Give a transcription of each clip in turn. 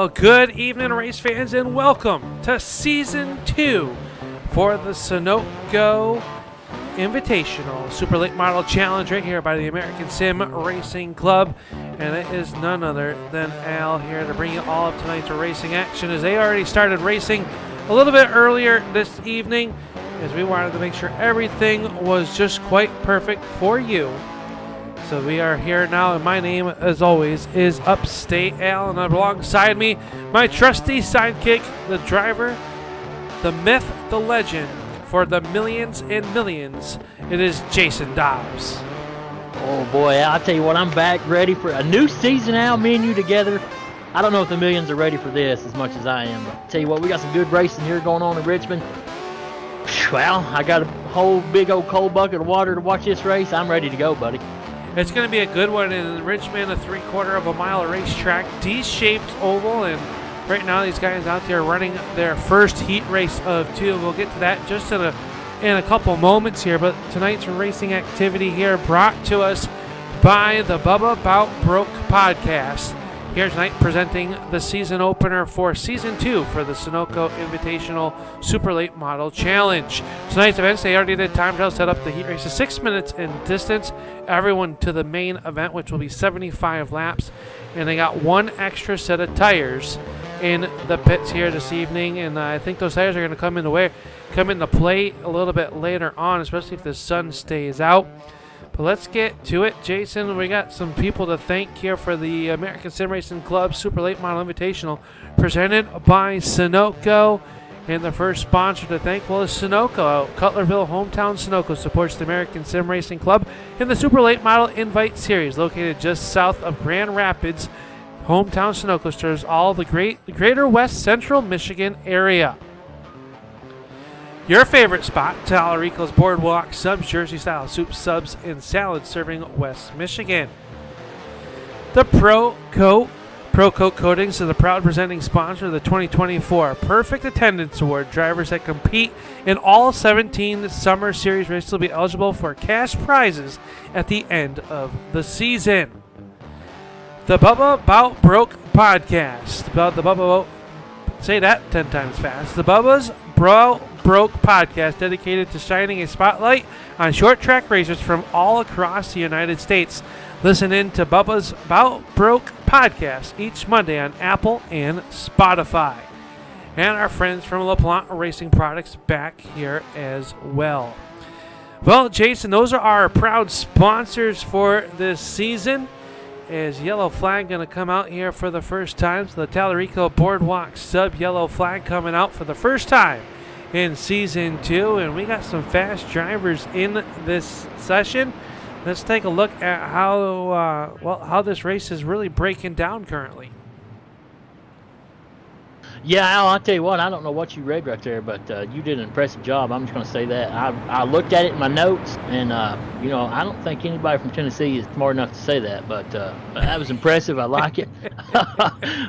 Well, good evening, race fans, and welcome to Season 2 for the Sunoco Invitational Super Late Model Challenge right here by the American Sim Racing Club. And it is none other than Al here to bring you all of tonight's racing action, as they already started racing a little bit earlier this evening, as we wanted to make sure everything was just quite perfect for you. So we are here now, and my name, as always, is Upstate Al, and alongside me, my trusty sidekick, the driver, the myth, the legend, for the millions and millions, it is Jason Dobbs. Oh boy, I'll tell you what, I'm back ready for a new season, Al, me and you together. I don't know if the millions are ready for this as much as I am, but I'll tell you what, we got some good racing here going on in Richmond. Well, I got a whole big old cold bucket of water to watch this race. I'm ready to go, buddy. It's going to be a good one in Richmond, a 3/4 of a mile racetrack, D-shaped oval, and right now these guys out there running their first heat race of two. We'll get to that just in a couple moments here, but tonight's racing activity here brought to us by the Bubba Bout Broke podcast. Here tonight presenting the season opener for Season 2 for the Sunoco Invitational Super Late Model Challenge. Tonight's events, they already did time trial, set up the heat races 6 minutes in distance. Everyone to the main event, which will be 75 laps. And they got one extra set of tires in the pits here this evening. And I think those tires are going to come into play a little bit later on, especially if the sun stays out. But let's get to it. Jason, we got some people to thank here for the American Sim Racing Club Super Late Model Invitational presented by Sunoco. And the first sponsor to thank, well, is Sunoco. Cutlerville hometown Sunoco supports the American Sim Racing Club in the Super Late Model Invite Series, located just south of Grand Rapids. Hometown Sunoco serves all the greater West Central Michigan area. Your favorite spot, Tallarico's Boardwalk Subs, Jersey-style soup, subs, and salads serving West Michigan. The Pro Coat Coatings is the proud presenting sponsor of the 2024 Perfect Attendance Award. Drivers that compete in all 17 Summer Series races will be eligible for cash prizes at the end of the season. The Bubba Bout Broke podcast. Say that 10 times fast. The Bubba's Broke podcast, dedicated to shining a spotlight on short track racers from all across the United States. Listen in to Bubba's Bout Broke podcast each Monday on Apple and Spotify. And our friends from LaPlante Racing Products back here as well. Well, Jason, those are our proud sponsors for this season. Is yellow flag going to come out here for the first time? So the Tallarico Boardwalk Sub yellow flag coming out for the first time in Season 2. And we got some fast drivers in this session. Let's take a look at how this race is really breaking down currently. Yeah, Al, I'll tell you what, I don't know what you read right there, but you did an impressive job. I'm just going to say that. I looked at it in my notes, and, I don't think anybody from Tennessee is smart enough to say that, but that was impressive. I like it.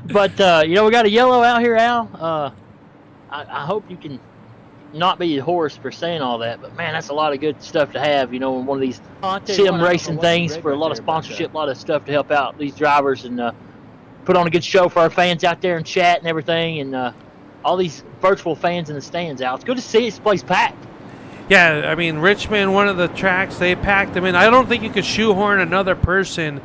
But, we got a yellow out here, Al. I hope you can not be a horse for saying all that, but, man, that's a lot of good stuff to have, in one of these sim racing things for a lot of sponsorship, a lot of stuff to help out these drivers and put on a good show for our fans out there and chat and everything, and all these virtual fans in the stands out. It's good to see this place packed. Yeah, I mean, Richmond, one of the tracks, they packed them in. I don't think you could shoehorn another person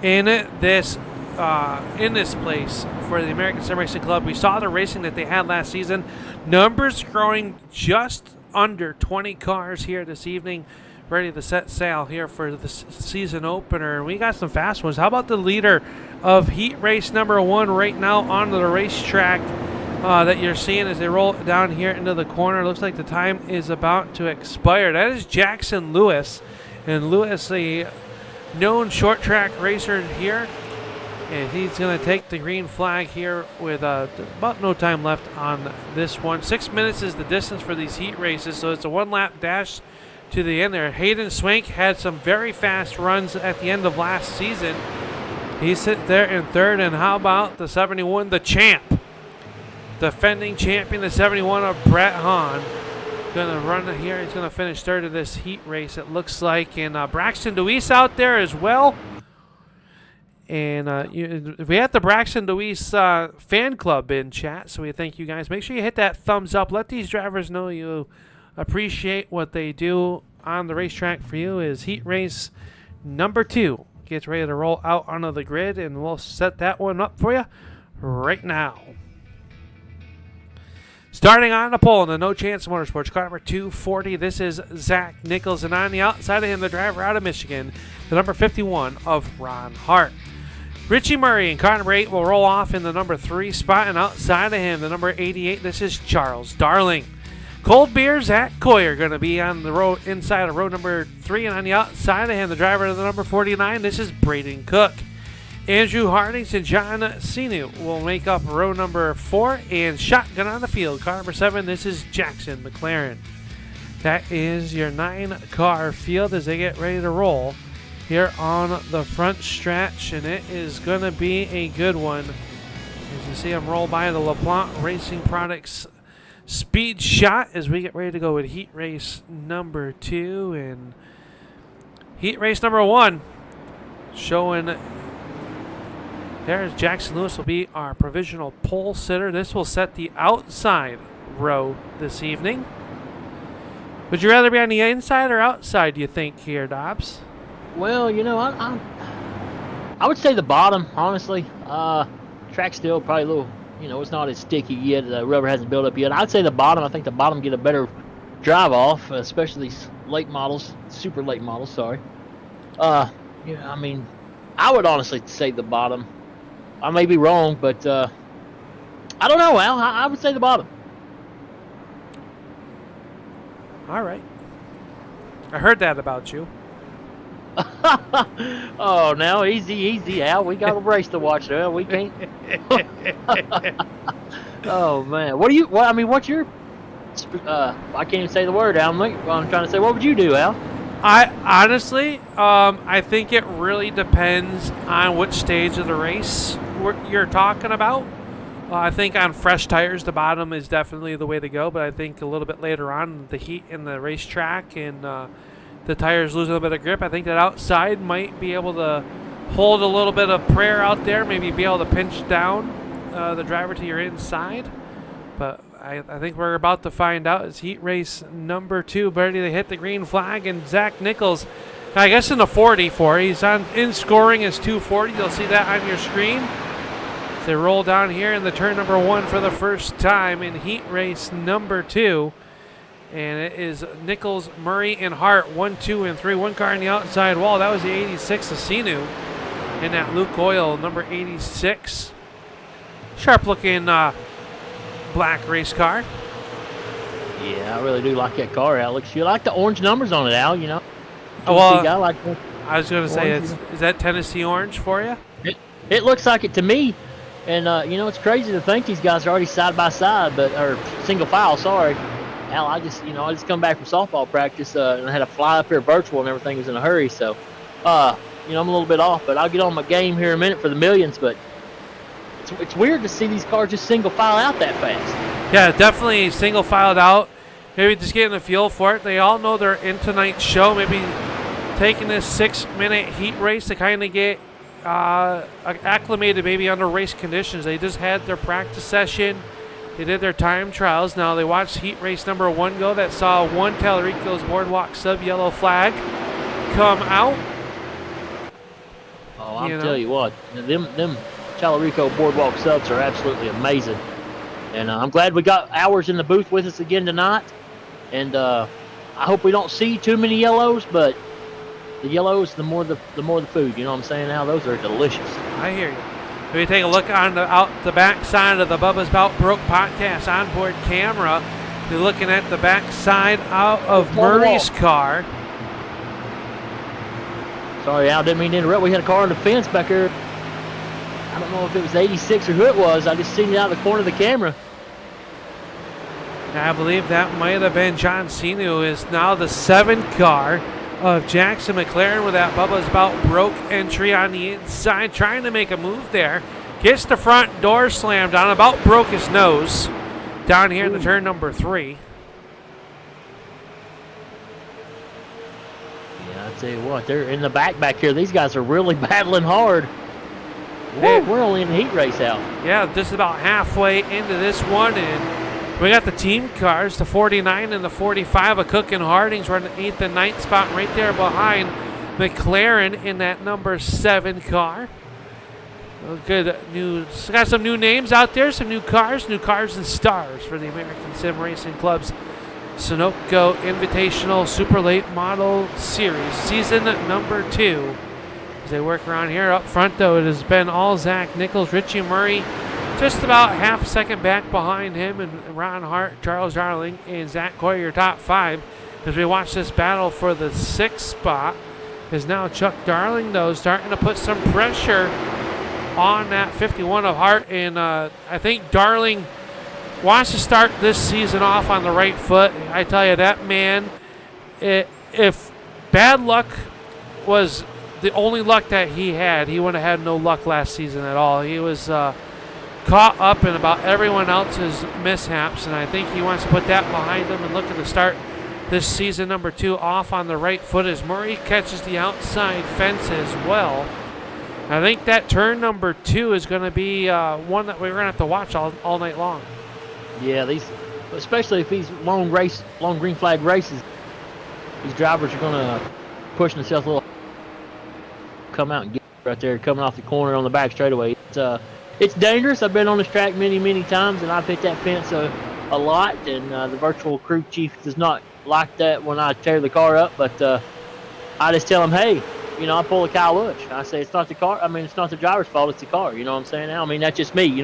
in this place for the American Sim Racing Club. We saw the racing that they had last season. Numbers growing just under 20 cars here this evening, ready to set sail here for the season opener. We got some fast ones. How about the leader of heat race number 1 right now on the racetrack that you're seeing as they roll down here into the corner? Looks like the time is about to expire. That is Jackson Lewis. And Lewis, a known short track racer here. And he's going to take the green flag here with about no time left on this one. 6 minutes is the distance for these heat races, so it's a one-lap dash to the end there. Hayden Swank had some very fast runs at the end of last season. He's sitting there in third. And how about the 71, the champ, defending champion, the 71 of Brett Hahn. Going to run here. He's going to finish third of this heat race, it looks like. And Braxton Deweese out there as well. And we have the Braxton Deweese fan club in chat, so we thank you guys. Make sure you hit that thumbs up. Let these drivers know you appreciate what they do on the racetrack for you. Is heat race number 2 gets ready to roll out onto the grid, and we'll set that one up for you right now. Starting on the pole in the No Chance Motorsports, car number 240, this is Zach Nichols, and on the outside of him, the driver out of Michigan, the number 51 of Ron Hart. Richie Murray in car number 8 will roll off in the number 3 spot, and outside of him, the number 88, this is Charles Darling. Cold Beer, Zach Coyer, going to be on the road inside of row number 3, and on the outside of him, the driver of the number 49, this is Braden Cook. Andrew Hardings and John Sinu will make up row number 4, and shotgun on the field, car number 7, this is Jackson McLaren. That is your 9-car field as they get ready to roll here on the front stretch, and it is going to be a good one. As you see them roll by the LaPlante Racing Products Speed Shot as we get ready to go with heat race number 2, and heat race number 1 showing there's Jackson Lewis will be our provisional pole sitter. This will set the outside row this evening. Would you rather be on the inside or outside, do you think, here, Dobbs? Well, I would say the bottom, honestly. Track's still probably a little, it's not as sticky yet. The rubber hasn't built up yet. I'd say the bottom. I think the bottom get a better drive off, especially these late models, super late models, sorry. I would honestly say the bottom. I may be wrong, but I don't know, Al. I would say the bottom. All right. I heard that about you. Oh, now easy, Al. We got a race to watch there. We can't. Oh man, what's your? I can't even say the word, Al. I'm trying to say, what would you do, Al? I honestly, I think it really depends on which stage of the race you're talking about. I think on fresh tires, the bottom is definitely the way to go, but I think a little bit later on, the heat in the racetrack and the tires lose a little bit of grip, I think that outside might be able to hold a little bit of prayer out there, maybe be able to pinch down the driver to your inside. But I think we're about to find out. It's heat race number 2, ready to hit the green flag, and Zach Nichols, I guess in the 44, he's in scoring as 240. You'll see that on your screen. They roll down here in the turn number 1 for the first time in heat race number 2. And it is Nichols, Murray, and Hart, 1, 2, and 3. One car on the outside wall. That was the 86 of Sinu. And that Luke Oil, number 86. Sharp-looking black race car. Yeah, I really do like that car, Alex. You like the orange numbers on it, Al, Well, I like I was going to say, is that Tennessee orange for you? It looks like it to me. And, it's crazy to think these guys are already side by side, or single file, sorry. Al, I just come back from softball practice and I had to fly up here virtual and everything was in a hurry. So, I'm a little bit off, but I'll get on my game here in a minute for the millions. But it's weird to see these cars just single file out that fast. Yeah, definitely single filed out. Maybe just getting a feel for it. They all know they're in tonight's show. Maybe taking this 6-minute heat race to kind of get acclimated maybe under race conditions. They just had their practice session. They did their time trials. Now they watched heat race number 1 go. That saw one Tallarico's Boardwalk sub-yellow flag come out. Oh, I'll tell you what, them Tallarico Boardwalk subs are absolutely amazing. And I'm glad we got Hours in the booth with us again tonight. And I hope we don't see too many yellows, but the yellows, the more the food. You know what I'm saying, Al? Those are delicious. I hear you. We take a look on the back side of the Bubba's About Broke podcast onboard camera. You're looking at the back side out of Murray's car. Sorry, Al, didn't mean to interrupt. We had a car on the fence back here. I don't know if it was 86 or who it was. I just seen it out of the corner of the camera. I believe that might have been John Cena, who is now the 7th car of Jackson McLaren with that Bubba's About Broke entry on the inside, trying to make a move there. Gets the front door slammed on, about broke his nose down here in the turn number 3. Yeah, I tell you what, they're in the back here. These guys are really battling hard. We're only in the heat race out. Yeah, just about halfway into this one, and we got the team cars, the 49 and the 45 of Cook and Harding's running 8th and 9th spot right there behind McLaren in that number 7 car. Good news. Got some new names out there, some new cars and stars for the American Sim Racing Club's Sunoco Invitational Super Late Model Series, season number 2. As they work around here up front, though, it has been all Zach Nichols, Richie Murray, just about half a second back behind him, and Ron Hart, Charles Darling, and Zach Coy, your top 5. As we watch this battle for the 6th spot, is now Chuck Darling, though, starting to put some pressure on that 51 of Hart, and I think Darling wants to start this season off on the right foot. I tell you, that man, if bad luck was the only luck that he would have had no luck last season at all. He was caught up in about everyone else's mishaps, and I think he wants to put that behind him and looking to start this season number 2 off on the right foot as Murray catches the outside fence as well. I think that turn number 2 is going to be one that we're going to have to watch all night long. Yeah, especially if these long green flag races, these drivers are going to push themselves a little, come out and get right there, coming off the corner on the back straightaway. It's dangerous. I've been on this track many times, and I've hit that fence a lot, and the virtual crew chief does not like that when I tear the car up, but I just tell him, hey, I pull a Kyle Busch. I say, it's not the car. I mean, it's not the driver's fault. It's the car. You know what I'm saying now? I mean, that's just me.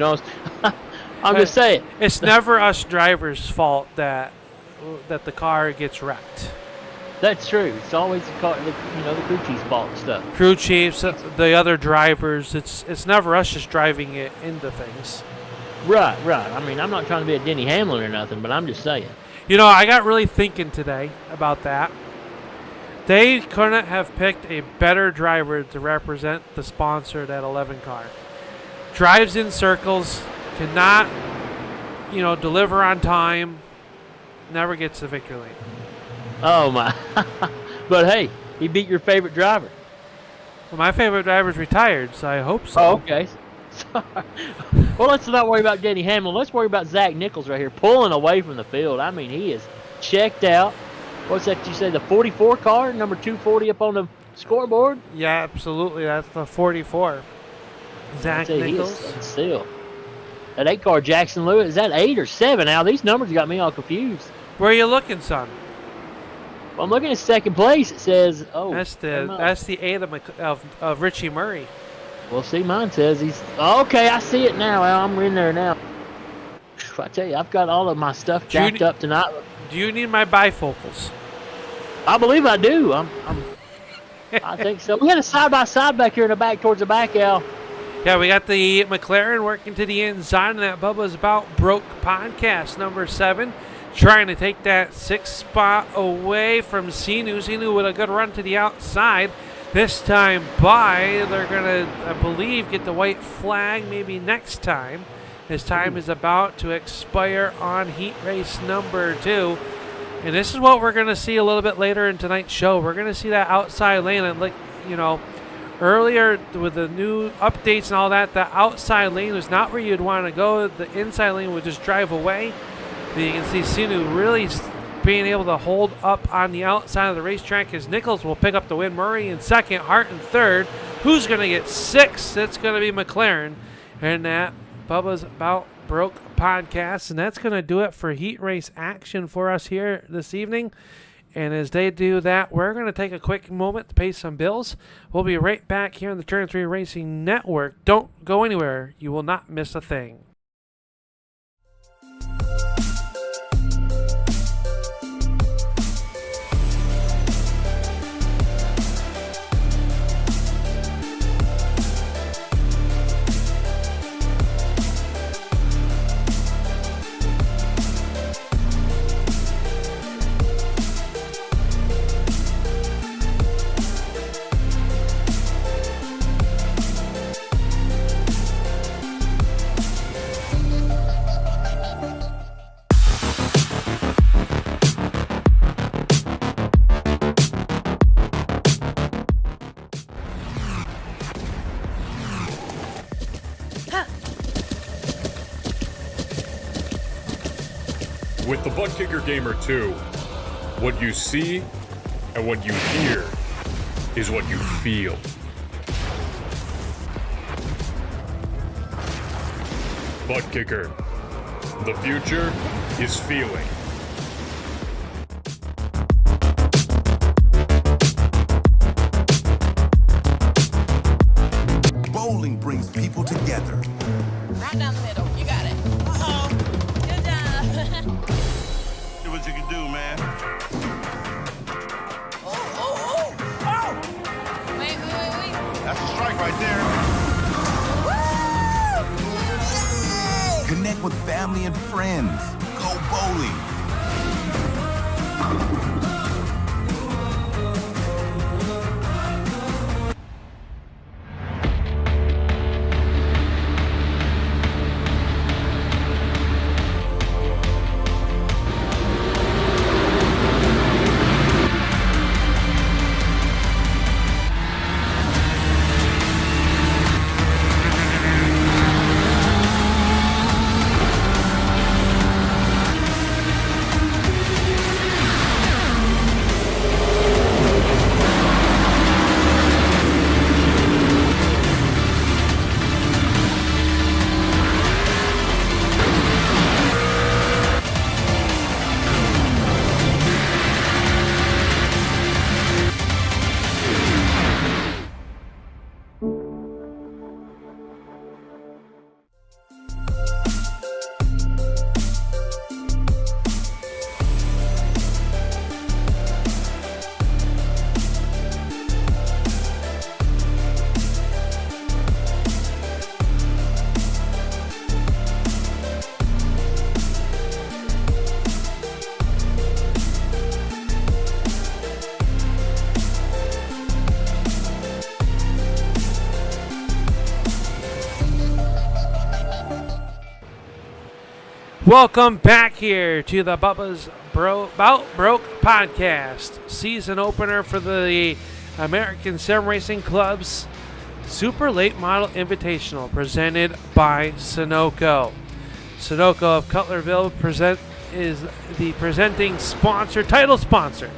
I'm just saying. It's never us drivers' fault that the car gets wrecked. That's true. It's always the car, the crew chief's fault and stuff. Crew chiefs, the other drivers. It's never us just driving it into things. Right. I mean, I'm not trying to be a Denny Hamlin or nothing, but I'm just saying. I got really thinking today about that. They couldn't have picked a better driver to represent the sponsor of that 11 car. Drives in circles, cannot, deliver on time, never gets the victory lane. Oh, my. But, hey, he beat your favorite driver. Well, my favorite driver's retired, so I hope so. Oh, okay. Sorry. Well, let's not worry about Denny Hamlin. Let's worry about Zach Nichols right here, pulling away from the field. I mean, he is checked out. What's that you say, the 44 car, number 240 up on the scoreboard? Yeah, absolutely. That's the 44. Zach Nichols. Still. That 8 car, Jackson Lewis, is that 8 or 7 now? These numbers got me all confused. Where are you looking, son? Well, I'm looking at second place. It says, that's the 8 of Richie Murray. Well, see, mine says he's okay. I see it now. I'm in there now. I tell you, I've got all of my stuff jacked up tonight. Do you need my bifocals? I believe I do. I think so. We got a side-by-side back here in the back towards the back, Al. Yeah, we got the McLaren working to the inside, and that Bubba's About Broke podcast, number 7, trying to take that 6th spot away from Sinu. Sinu with a good run to the outside. This time by, they're going to, I believe, get the white flag maybe next time. His time is about to expire on heat race number 2. And this is what we're going to see a little bit later in tonight's show. We're going to see that outside lane. And earlier with the new updates and all that, the outside lane was not where you'd want to go. The inside lane would just drive away. But you can see Sinu really being able to hold up on the outside of the racetrack as Nichols will pick up the win. Murray in second, Hart in third. Who's going to get 6th? It's going to be McLaren. And that Bubba's About Broke podcast. And that's going to do it for heat race action for us here this evening. And as they do that, we're going to take a quick moment to pay some bills. We'll be right back here on the Turn 3 Racing Network. Don't go anywhere. You will not miss a thing. With the Butt Kicker Gamer 2, what you see and what you hear is what you feel. Butt Kicker. The future is feeling. Bowling brings people together. Right down the middle. You got it. Uh-oh. Good job. Do what you can do, man. Oh. Wait. That's a strike right there. Woo! Connect with family and friends. Go bowling. Welcome back here to the Bubba's Bout Broke podcast, season opener for the American Sim Racing Club's Super Late Model Invitational, presented by Sunoco. Sunoco of Cutlerville is the presenting sponsor, title sponsor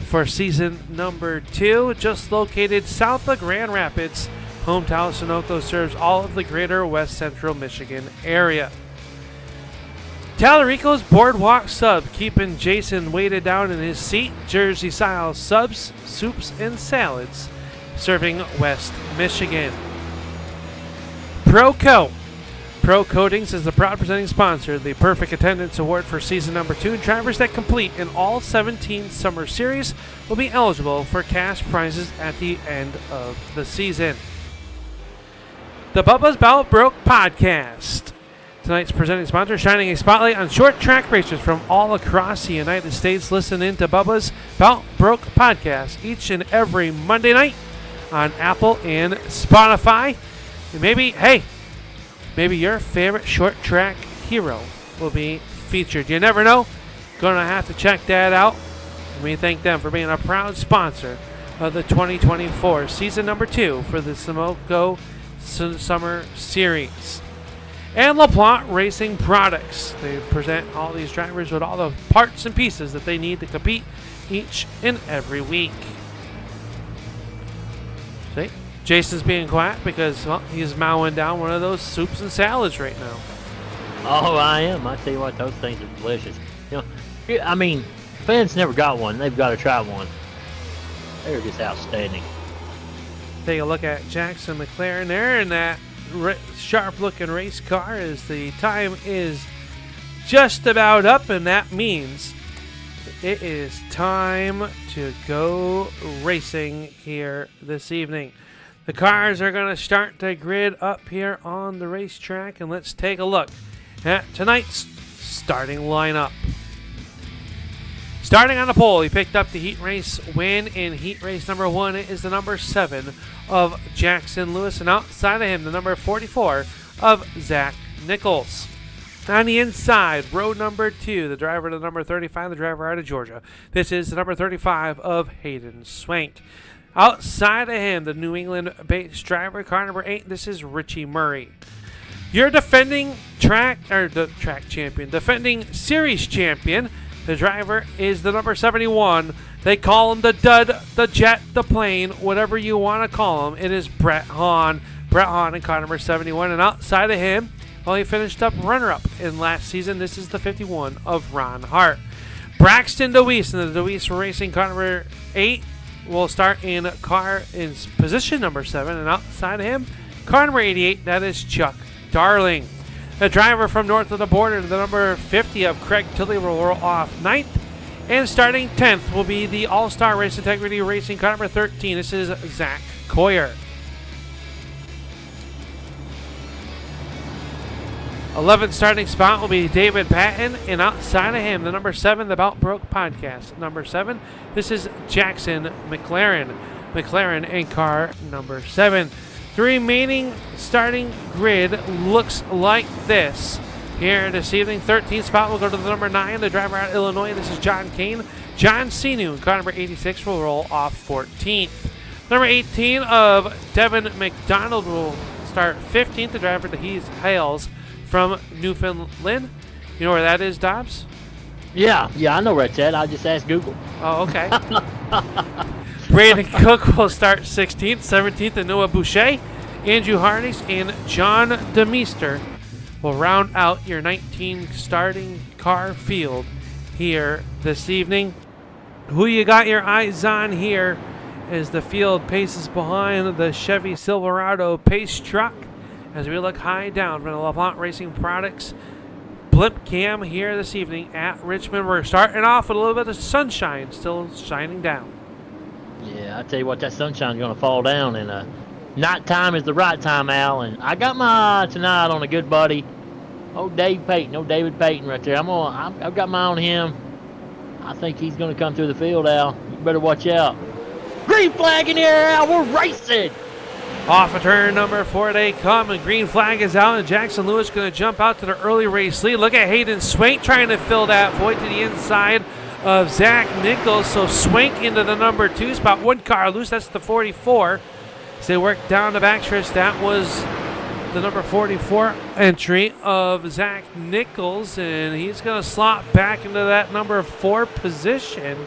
for season number 2, just located south of Grand Rapids. Hometown Sunoco serves all of the greater West Central Michigan area. Tallarico's Boardwalk Sub, keeping Jason weighted down in his seat. Jersey style subs, soups, and salads, serving West Michigan. Pro Coatings is the proud presenting sponsor, the perfect attendance award for season number 2. Drivers that complete in all 17 summer series will be eligible for cash prizes at the end of the season. The Bubba's Bout Broke podcast. Tonight's presenting sponsor, shining a spotlight on short track racers from all across the United States. Listen in to Bubba's Bout Broke podcast each and every Monday night on Apple and Spotify. And maybe your favorite short track hero will be featured. You never know. Gonna have to check that out. And we thank them for being a proud sponsor of the 2024 season number 2 for the Sunoco Summer Series. And LaPlante Racing Products. They present all these drivers with all the parts and pieces that they need to compete each and every week. See? Jason's being quiet because, well, he's mowing down one of those soups and salads right now. Oh, I am. I tell you what, those things are delicious. You know, I mean, fans never got one. They've got to try one. They're just outstanding. Take a look at Jackson McLaren there in that sharp-looking race car as the time is just about up, and that means it is time to go racing here this evening. The cars are going to start to grid up here on the racetrack, and let's take a look at tonight's starting lineup. Starting on the pole, he picked up the heat race win in heat race number 1. It is the number 7 of Jackson Lewis, and outside of him, the number 44 of Zach Nichols. On the inside, row number 2, the driver to the number 35, the driver out of Georgia. This is the number 35 of Hayden Swank. Outside of him, the New England-based driver, car number 8, this is Richie Murray. Your defending defending series champion. The driver is the number 71. They call him the Dud, the Jet, the Plane, whatever you want to call him. It is Brett Hahn. Brett Hahn in car number 71. And outside of him, well, he finished up runner-up in last season. This is the 51 of Ron Hart. Braxton DeWeese in the DeWeese Racing car number 8 will start in position number 7. And outside of him, car number 88, that is Chuck Darling. The driver from north of the border, the number 50 of Craig Tilley, will roll off 9th. And starting 10th will be the All-Star Race Integrity Racing car number 13. This is Zach Coyer. 11th starting spot will be David Patton, and outside of him, the number 7, the Bout Broke Podcast. Number 7, this is Jackson McLaren. McLaren in car number 7. The remaining starting grid looks like this. Here this evening, 13th spot will go to the number 9, the driver out of Illinois. This is John Kane. John Sinu, car number 86, will roll off 14th. Number 18 of Devin McDonald will start 15th, the driver that he hails from Newfoundland. You know where that is, Dobbs? Yeah, I know where it's at. I just asked Google. Oh, okay. Brandon Cook will start 16th, 17th, and Noah Boucher. Andrew Harness and John DeMeester will round out your 19 starting car field here this evening. Who you got your eyes on here as the field paces behind the Chevy Silverado pace truck as we look high down from the LaPlante Racing Products blimp cam here this evening at Richmond. We're starting off with a little bit of sunshine still shining down. Yeah, I tell you what, that sunshine's going to fall down, and night time is the right time, Al. And I got my eye tonight on a good buddy, David Payton right there. I've got my eye on him. I think he's going to come through the field, Al. You better watch out. Green flag in the air, Al. We're racing. Off of turn number 4 they come, and green flag is out, and Jackson Lewis going to jump out to the early race lead. Look at Hayden Swank trying to fill that void to the inside of Zach Nichols. So Swank into the number 2 spot. One car loose, that's the 44. As they work down the backstretch, that was the number 44 entry of Zach Nichols, and he's going to slot back into that number 4 position.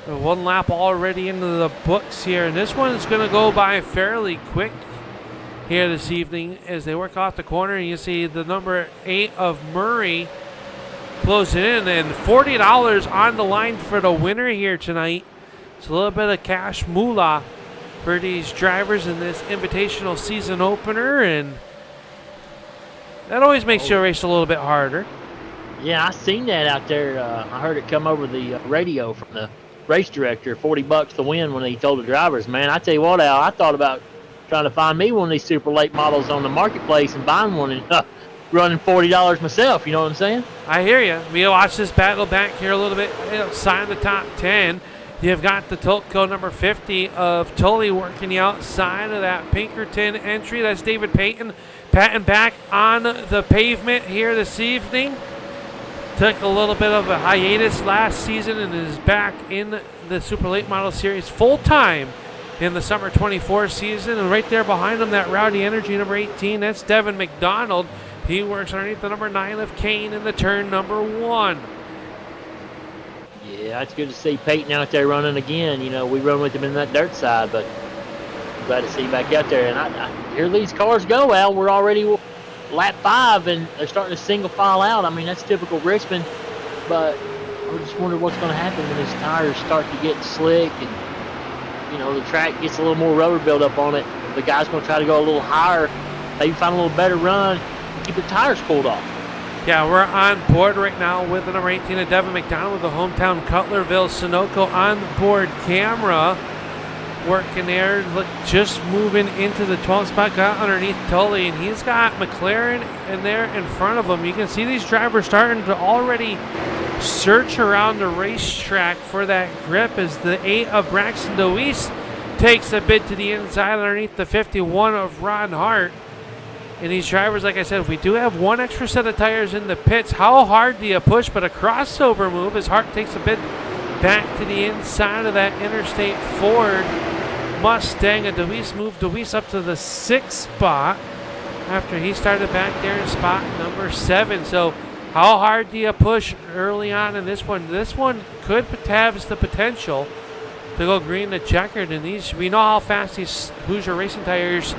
One lap already into the books here, and this one is going to go by fairly quick here this evening as they work off the corner, and you see the number 8 of Murray closing in, and $40 on the line for the winner here tonight. It's a little bit of cash moolah for these drivers in this invitational season opener, and that always makes your race a little bit harder. Yeah, I seen that out there. I heard it come over the radio from the race director, $40 to win, when he told the drivers. Man, I tell you what, Al, I thought about trying to find me one of these super late models on the marketplace and buying one and running $40 myself. You know what I'm saying? I hear you. We'll watch this battle back here a little bit outside the top 10. You've got the Tolko number 50 of Tully working the outside of that Pinkerton entry. That's David Patton. Patton back on the pavement here this evening. Took a little bit of a hiatus last season and is back in the Super Late Model Series full-time in the Summer 24 season. And right there behind him, that Rowdy Energy number 18, that's Devin McDonald. He works underneath the number 9 of Kane in the turn number 1. Yeah, it's good to see Peyton out there running again. You know, we run with him in that dirt side, but I'm glad to see him back out there. And I hear these cars go, Al. We're already lap 5, and they're starting to single file out. I mean, that's typical Richmond, but I just wonder what's going to happen when these tires start to get slick and, you know, the track gets a little more rubber buildup on it. The guy's going to try to go a little higher, maybe find a little better run, and keep the tires pulled off. Yeah, we're on board right now with the number 18 of Devin McDonald with the hometown Cutlerville Sunoco on board camera. Working there, look, just moving into the 12th spot, got underneath Tully, and he's got McLaren in there in front of him. You can see these drivers starting to already search around the racetrack for that grip as the 8 of Braxton DeWeese takes a bit to the inside underneath the 51 of Ron Hart. And these drivers, like I said, we do have one extra set of tires in the pits. How hard do you push? But a crossover move as Hart takes a bit back to the inside of that Interstate Ford Mustang. And DeWeese moved DeWeese up to the 6th spot. after he started back there in spot number 7. So how hard do you push early on in this one? This one could have the potential to go green to checkered, and these, we know how fast these Hoosier racing tires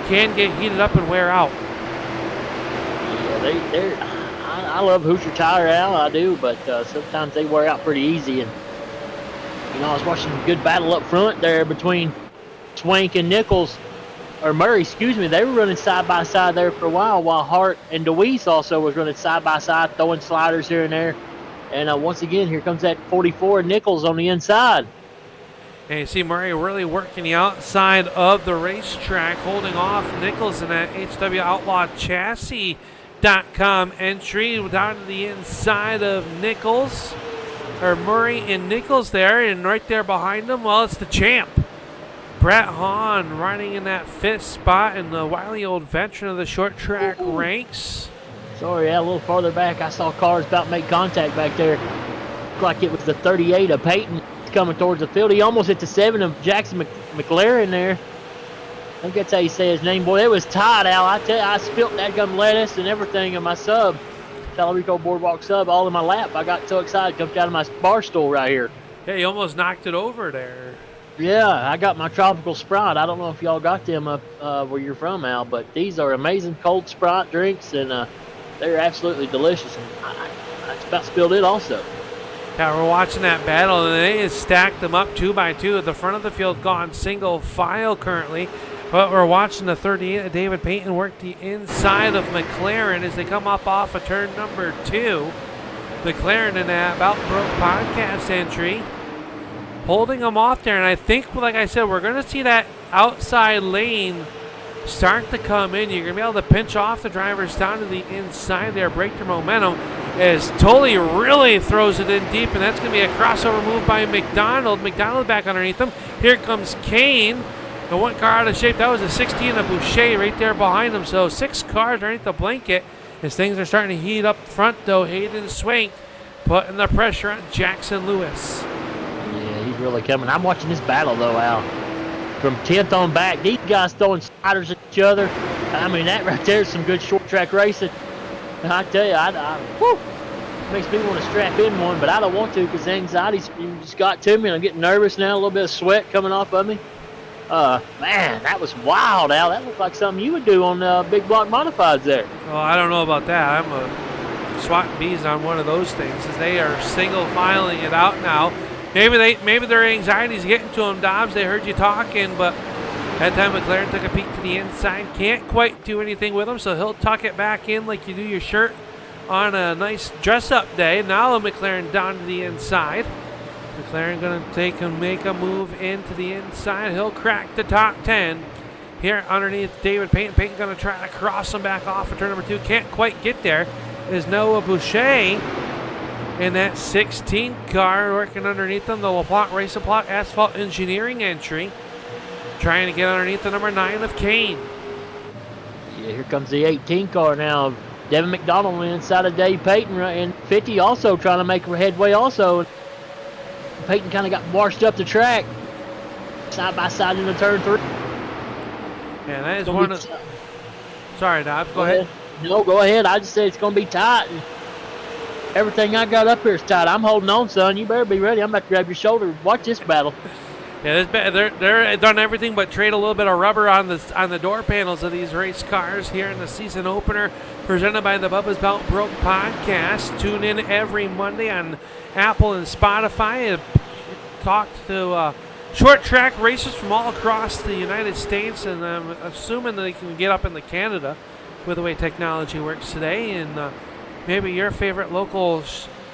can get heated up and wear out. Yeah, I love Hoosier tire, Al, I do, but sometimes they wear out pretty easy. And I was watching a good battle up front there between Swank and Murray, excuse me. They were running side by side there for a while Hart and DeWeese also was running side by side, throwing sliders here and there. And once again, here comes that 44 Nichols on the inside. And you see Murray really working the outside of the racetrack, holding off Nichols in that HW Outlaw Chassis.com entry down to the inside of Nichols, or Murray and Nichols there, and right there behind them, well, it's the champ, Brett Hahn, riding in that 5th spot, and the wily old veteran of the short track ranks. Sorry, a little farther back, I saw cars about to make contact back there. Looked like it was the 38 of Peyton coming towards the field. He almost hit the 7 of Jackson McLaren there. I think that's how you say his name, boy. It was tight, Al. I tell you, I spilt that gum lettuce and everything in my sub, Talarico Boardwalk sub, all in my lap. I got so excited, jumped out of my bar stool right here. Yeah, you almost knocked it over there. Yeah, I got my tropical Sprite. I don't know if y'all got them up where you're from, Al, but these are amazing cold Sprite drinks, and they're absolutely delicious. And I just about spilled it also. Yeah, we're watching that battle, and they just stacked them up 2 by 2 at the front of the field, gone single file currently. But we're watching the 38 of David Payton work the inside of McLaren as they come up off of turn number 2. McLaren in that About Broke podcast entry, holding them off there. And I think, like I said, we're going to see that outside lane start to come in. You're going to be able to pinch off the drivers down to the inside there, break their momentum, as Tully really throws it in deep, and that's going to be a crossover move by McDonald. McDonald back underneath him. Here comes Kane. The one car out of shape. That was a 16 of Boucher right there behind him. So 6 cars underneath the blanket as things are starting to heat up front, though. Hayden Swank putting the pressure on Jackson Lewis. Yeah, he's really coming. I'm watching this battle, though, Al. From 10th on back, these guys throwing sliders at each other. I mean, that right there is some good short track racing. And I tell you, it makes me want to strap in one, but I don't want to because the anxiety just got to me, and I'm getting nervous now. A little bit of sweat coming off of me. Man, that was wild, Al. That looked like something you would do on Big Block Modifieds there. Well, I don't know about that. I'm swatting bees on one of those things as they are single filing it out now. Maybe their anxiety's getting to them, Dobbs. They heard you talking, but that time McLaren took a peek to the inside. Can't quite do anything with him, so he'll tuck it back in like you do your shirt on a nice dress-up day. Now the McLaren down to the inside. McLaren going to make a move into the inside. He'll crack the top 10 here underneath David Payton. Payton going to try to cross him back off of turn number 2. Can't quite get there. Is Noah Boucher in that 16 car working underneath them. The LaPlante Race LaPlante Asphalt Engineering entry. Trying to get underneath the number 9 of Kane. Yeah, here comes the 18 car now. Devin McDonald on the inside of Dave Payton, right, and 50 also trying to make headway also. Payton kind of got washed up the track, side by side into turn 3. Yeah, that is one of. Sorry, Dobbs. Go ahead. No, go ahead. I just said it's going to be tight. And everything I got up here is tight. I'm holding on, son. You better be ready. I'm about to grab your shoulder. Watch this battle. Yeah, they're done everything but trade a little bit of rubber on the door panels of these race cars here in the season opener, presented by the Bubba's About Broke podcast. Tune in every Monday on Apple and Spotify and talk to short track racers from all across the United States, and I'm assuming that they can get up into Canada with the way technology works today. And maybe your favorite local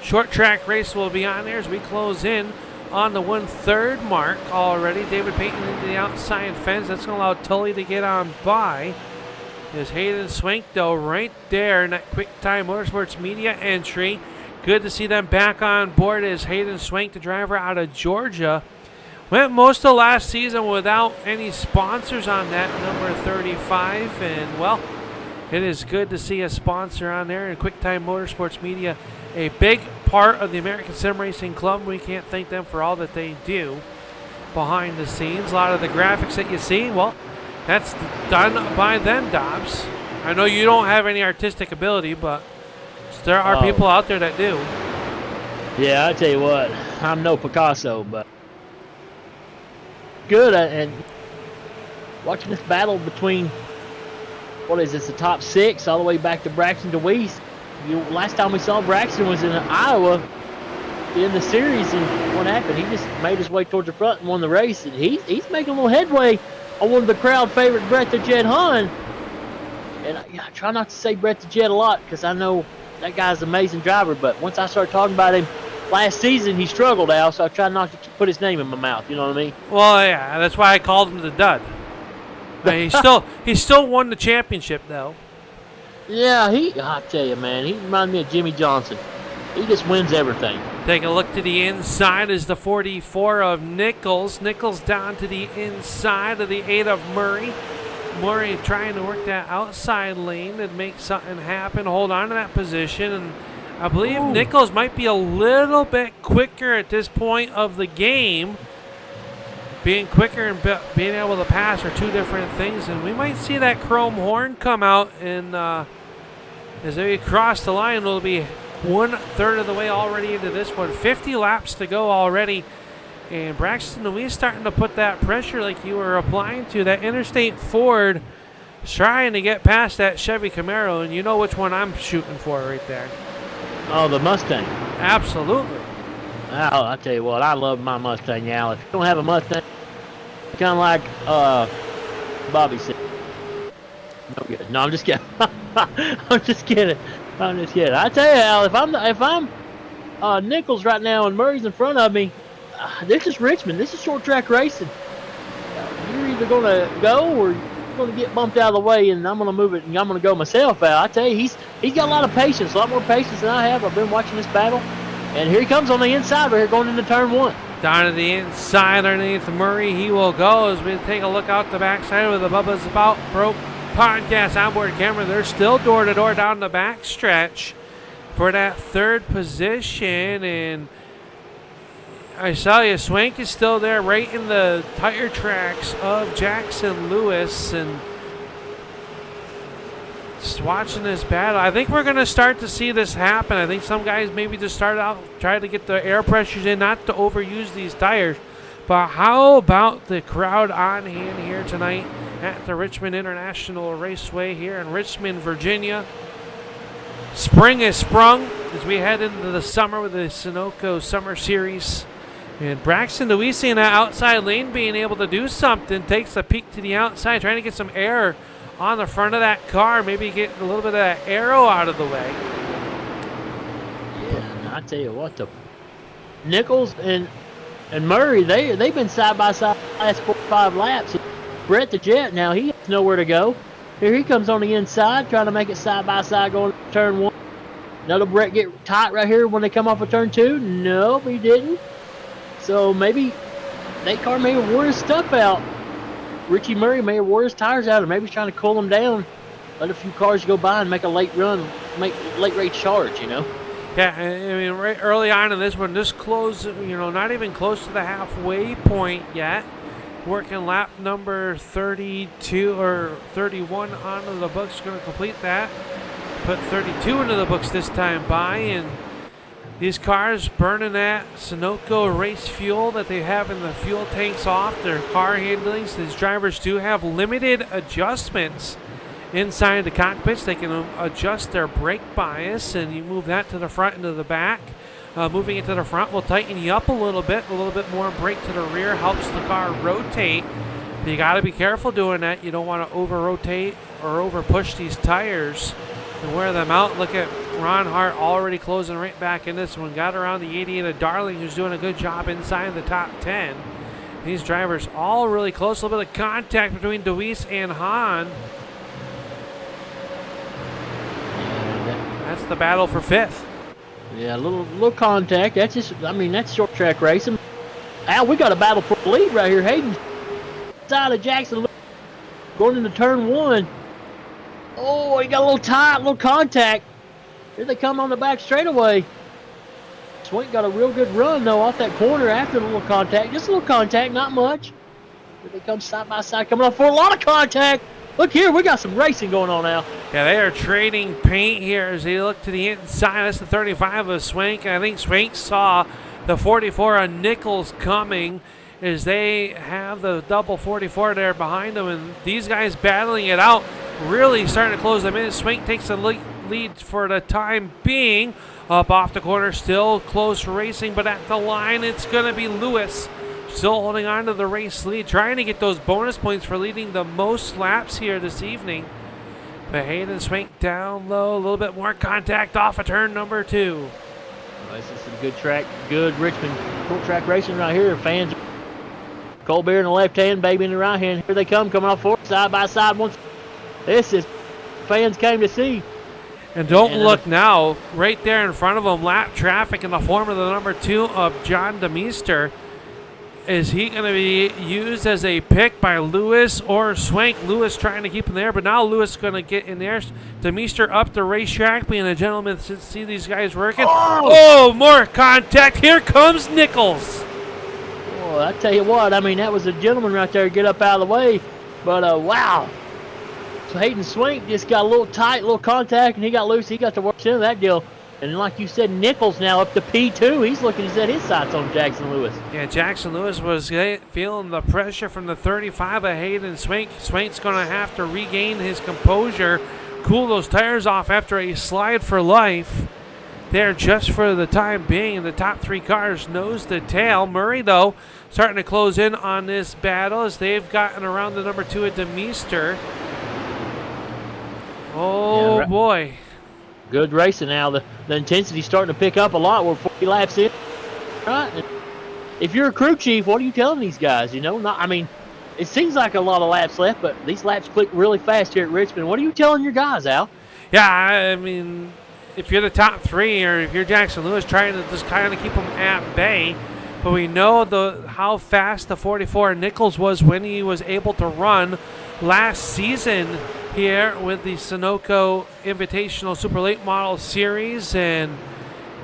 short track race will be on there as we close in on the 1/3 mark already. David Payton into the outside fence. That's going to allow Tully to get on by. There's Hayden Swank, though, right there in that Quick Time Motorsports Media entry. Good to see them back on board as Hayden Swank, the driver out of Georgia, went most of last season without any sponsors on that number 35. And, well, it is good to see a sponsor on there. And Quick Time Motorsports Media, a big part of the American Sim Racing Club. We can't thank them for all that they do behind the scenes. A lot of the graphics that you see, well, that's done by them, Dobbs. I know you don't have any artistic ability, but there are people out there that do. Yeah, I tell you what, I'm no Picasso, but good. And watching this battle between, what is this, the top 6 all the way back to Braxton DeWeese. Last time we saw Braxton was in Iowa in the series, and what happened? He just made his way towards the front and won the race. And he's making a little headway on one of the crowd favorite, Brett the Jet Hahn. And I try not to say Brett the Jet a lot because I know that guy's an amazing driver, but once I start talking about him last season, he struggled, Al, so I try not to put his name in my mouth, you know what I mean? Well, yeah, that's why I called him the dud. He still won the championship, though. Yeah, I tell you, man, he reminds me of Jimmy Johnson. He just wins everything. Take a look to the inside is the 44 of Nichols. Nichols down to the inside of the 8 of Murray. Murray trying to work that outside lane and make something happen, hold on to that position. And I believe Nichols might be a little bit quicker at this point of the game. Being quicker and being able to pass are two different things. And we might see that chrome horn come out. And as they cross the line, it'll be 1/3 of the way already into this one. 50 laps to go already. And Braxton DeWeese starting to put that pressure like you were applying to. That Interstate Ford trying to get past that Chevy Camaro. And you know which one I'm shooting for right there. Oh, the Mustang. Absolutely. Al, I tell you what, I love my Mustang, Al. If you don't have a Mustang, kind of like Bobby said. No good. No, I'm just kidding. I'm just kidding. I tell you, Al, if I'm Nichols right now and Murray's in front of me, this is Richmond. This is short track racing. You're either going to go or you're going to get bumped out of the way, and I'm going to move it, and I'm going to go myself, Al. I tell you, he's got a lot of patience, a lot more patience than I have. I've been watching this battle, and here he comes on the inside right here going into turn 1. Down to the inside underneath Murray, he will go as we take a look out the backside with the Bubba's About Broke podcast onboard camera. They're still door-to-door down the back stretch for that 3rd position, and I saw you, Swank is still there right in the tire tracks of Jackson Lewis, and just watching this battle. I think we're going to start to see this happen. I think some guys maybe just start out, try to get the air pressures in, not to overuse these tires. But how about the crowd on hand here tonight at the Richmond International Raceway here in Richmond, Virginia? Spring has sprung as we head into the summer with the Sunoco Summer Series. And Braxton DeWeese in that outside lane being able to do something, takes a peek to the outside, trying to get some air on the front of that car, maybe get a little bit of that arrow out of the way. Yeah, I tell you what, the Nichols and Murray, they've been side by side the last 4 or 5 laps. Brett the Jet now, he has nowhere to go. Here he comes on the inside, trying to make it side by side going to turn 1. Now, did Brett get tight right here when they come off of turn 2? No, he didn't. So maybe that car may have wore his stuff out. Richie Murray may have wore his tires out, or maybe he's trying to cool them down, let a few cars go by and make a late run, make late race charge, you know? Yeah, I mean, right early on in this one, this close, not even close to the halfway point yet. Working lap number 32 or 31 onto the books, going to complete that. Put 32 into the books this time by, and these cars burning that Sunoco race fuel that they have in the fuel tanks off their car handlings. These drivers do have limited adjustments inside the cockpits. They can adjust their brake bias, and you move that to the front and to the back. Moving it to the front will tighten you up a little bit more brake to the rear, helps the car rotate. But you got to be careful doing that. You don't want to over-rotate or over-push these tires and wear them out. Look at Ron Hart already closing right back in this one. Got around the 88 of Darling, who's doing a good job inside the top 10. These drivers all really close. A little bit of contact between DeWeese and Hahn. That's the battle for 5th. Yeah, a little contact. That's just, that's short track racing. Al, we got a battle for the lead right here. Hayden side of Jackson going into turn 1. Oh, he got a little tight, little contact. Here they come on the back straightaway. Swank got a real good run, though, off that corner after the little contact. Just a little contact, not much. Here they come side by side, coming up for a lot of contact. Look here, we got some racing going on now. Yeah, they are trading paint here as they look to the inside. That's the 35 of Swank. I think Swank saw the 44 on Nichols coming as they have the double 44 there behind them. And these guys battling it out, really starting to close them in. Swank takes the lead for the time being. Up off the corner, still close racing, but at the line, it's going to be Lewis. Still holding on to the race lead, trying to get those bonus points for leading the most laps here this evening. But Hayden Swank down low, a little bit more contact off of turn number 2. Well, this is some good track, good Richmond full track racing right here. Fans, Colbert in the left hand, Baby in the right hand. Here they come, coming off forward, side by side. This is fans came to see. And don't look now, right there in front of them, lap traffic in the form of the number 2 of John DeMeester. Is he going to be used as a pick by Lewis or Swank? Lewis trying to keep him there, but now Lewis is going to get in there. DeMeester up the racetrack, being a gentleman to see these guys working. Oh, more contact. Here comes Nichols. Well, I tell you what, I mean, that was a gentleman right there. Get up out of the way. But, wow. So Hayden Swank just got a little tight, a little contact, and he got loose. He got to work into that deal. And like you said, Nichols now up to P2. He's looking to set his sights on Jackson Lewis. Yeah, Jackson Lewis was feeling the pressure from the 35 of Hayden Swank. Swank's going to have to regain his composure, cool those tires off after a slide for life. There just for the time being. The top 3 cars nose to tail. Murray, though, starting to close in on this battle as they've gotten around the number 2 of DeMeester. Oh, yeah, boy. Good racing now. The intensity's starting to pick up a lot. We're 40 laps in. Right? And if you're a crew chief, what are you telling these guys? You know, I mean, it seems like a lot of laps left, but these laps click really fast here at Richmond. What are you telling your guys, Al? Yeah, I mean, if you're the top 3 or if you're Jackson Lewis, trying to just kind of keep them at bay. But we know how fast the 44 Nichols was when he was able to run last season here with the Sunoco Invitational Super Late Model Series. And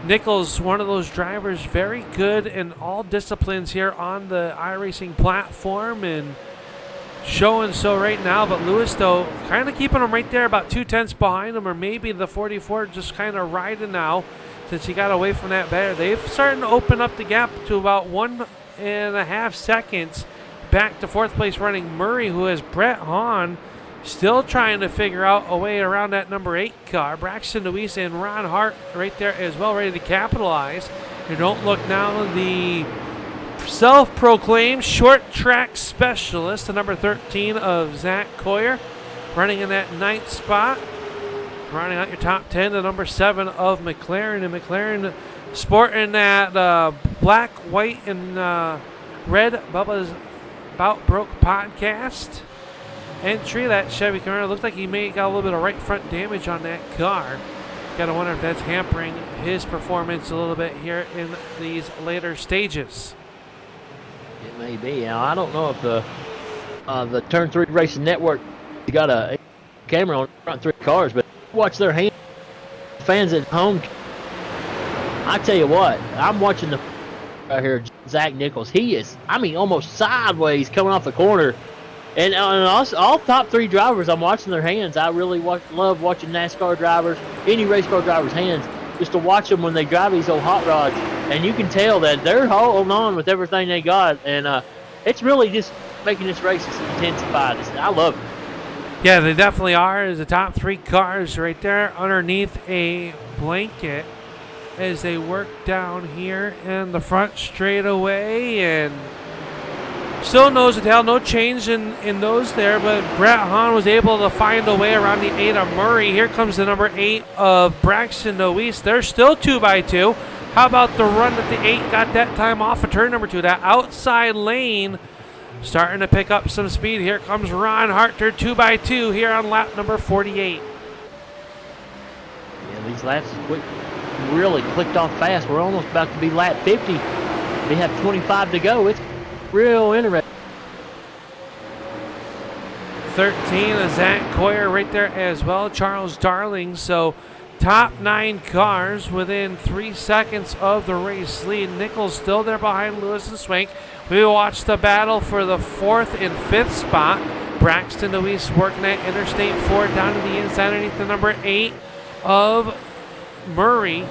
Nichols, one of those drivers, very good in all disciplines here on the iRacing platform and showing so right now. But Lewis, though, kind of keeping him right there about 2/10 behind him, or maybe the 44 just kind of riding now since he got away from that barrier. They've started to open up the gap to about 1.5 seconds back to 4th place running Murray, who has Brett Hahn still trying to figure out a way around that number 8 car. Braxton Deweese and Ron Hart right there as well, ready to capitalize. And don't look now, the self-proclaimed short track specialist, the number 13 of Zach Coyer, running in that 9th spot. Rounding out your top 10, the number 7 of McLaren. And McLaren sporting that black, white, and red Bubba's About Broke podcast entry. That Chevy Camaro looks like he may got a little bit of right front damage on that car. Gotta wonder if that's hampering his performance a little bit here in these later stages. It may be. Now, I don't know if the Turn 3 Racing Network got a camera on the front 3 cars, but watch their hands. Fans at home, I tell you what, I'm watching the right here, Zach Nichols. He is, I mean, almost sideways coming off the corner. And all top 3 drivers, I'm watching their hands. I really love watching NASCAR drivers, any race car drivers' hands, just to watch them when they drive these old hot rods. And you can tell that they're holding on with everything they got. And it's really just making this race intensified. I love it. Yeah, they definitely are. The top 3 cars right there underneath a blanket as they work down here in the front straightaway. And still nose to tail, no change in those there, but Brett Hahn was able to find a way around the 8 of Murray. Here comes the number 8 of Braxton Noese. They're still 2x2. How about the run that the 8 got that time off of turn number 2? That outside lane starting to pick up some speed. Here comes Ron Harter, 2x2 here on lap number 48. Yeah, these laps really clicked off fast. We're almost about to be lap 50. We have 25 to go. It's real interesting. 13 is Zach Coyer right there as well. Charles Darling. So top 9 cars within 3 seconds of the race lead. Nichols still there behind Lewis and Swank. We watched the battle for the 4th and 5th spot. Braxton Deweese working at Interstate 4 down to the inside underneath the number 8 of Murray.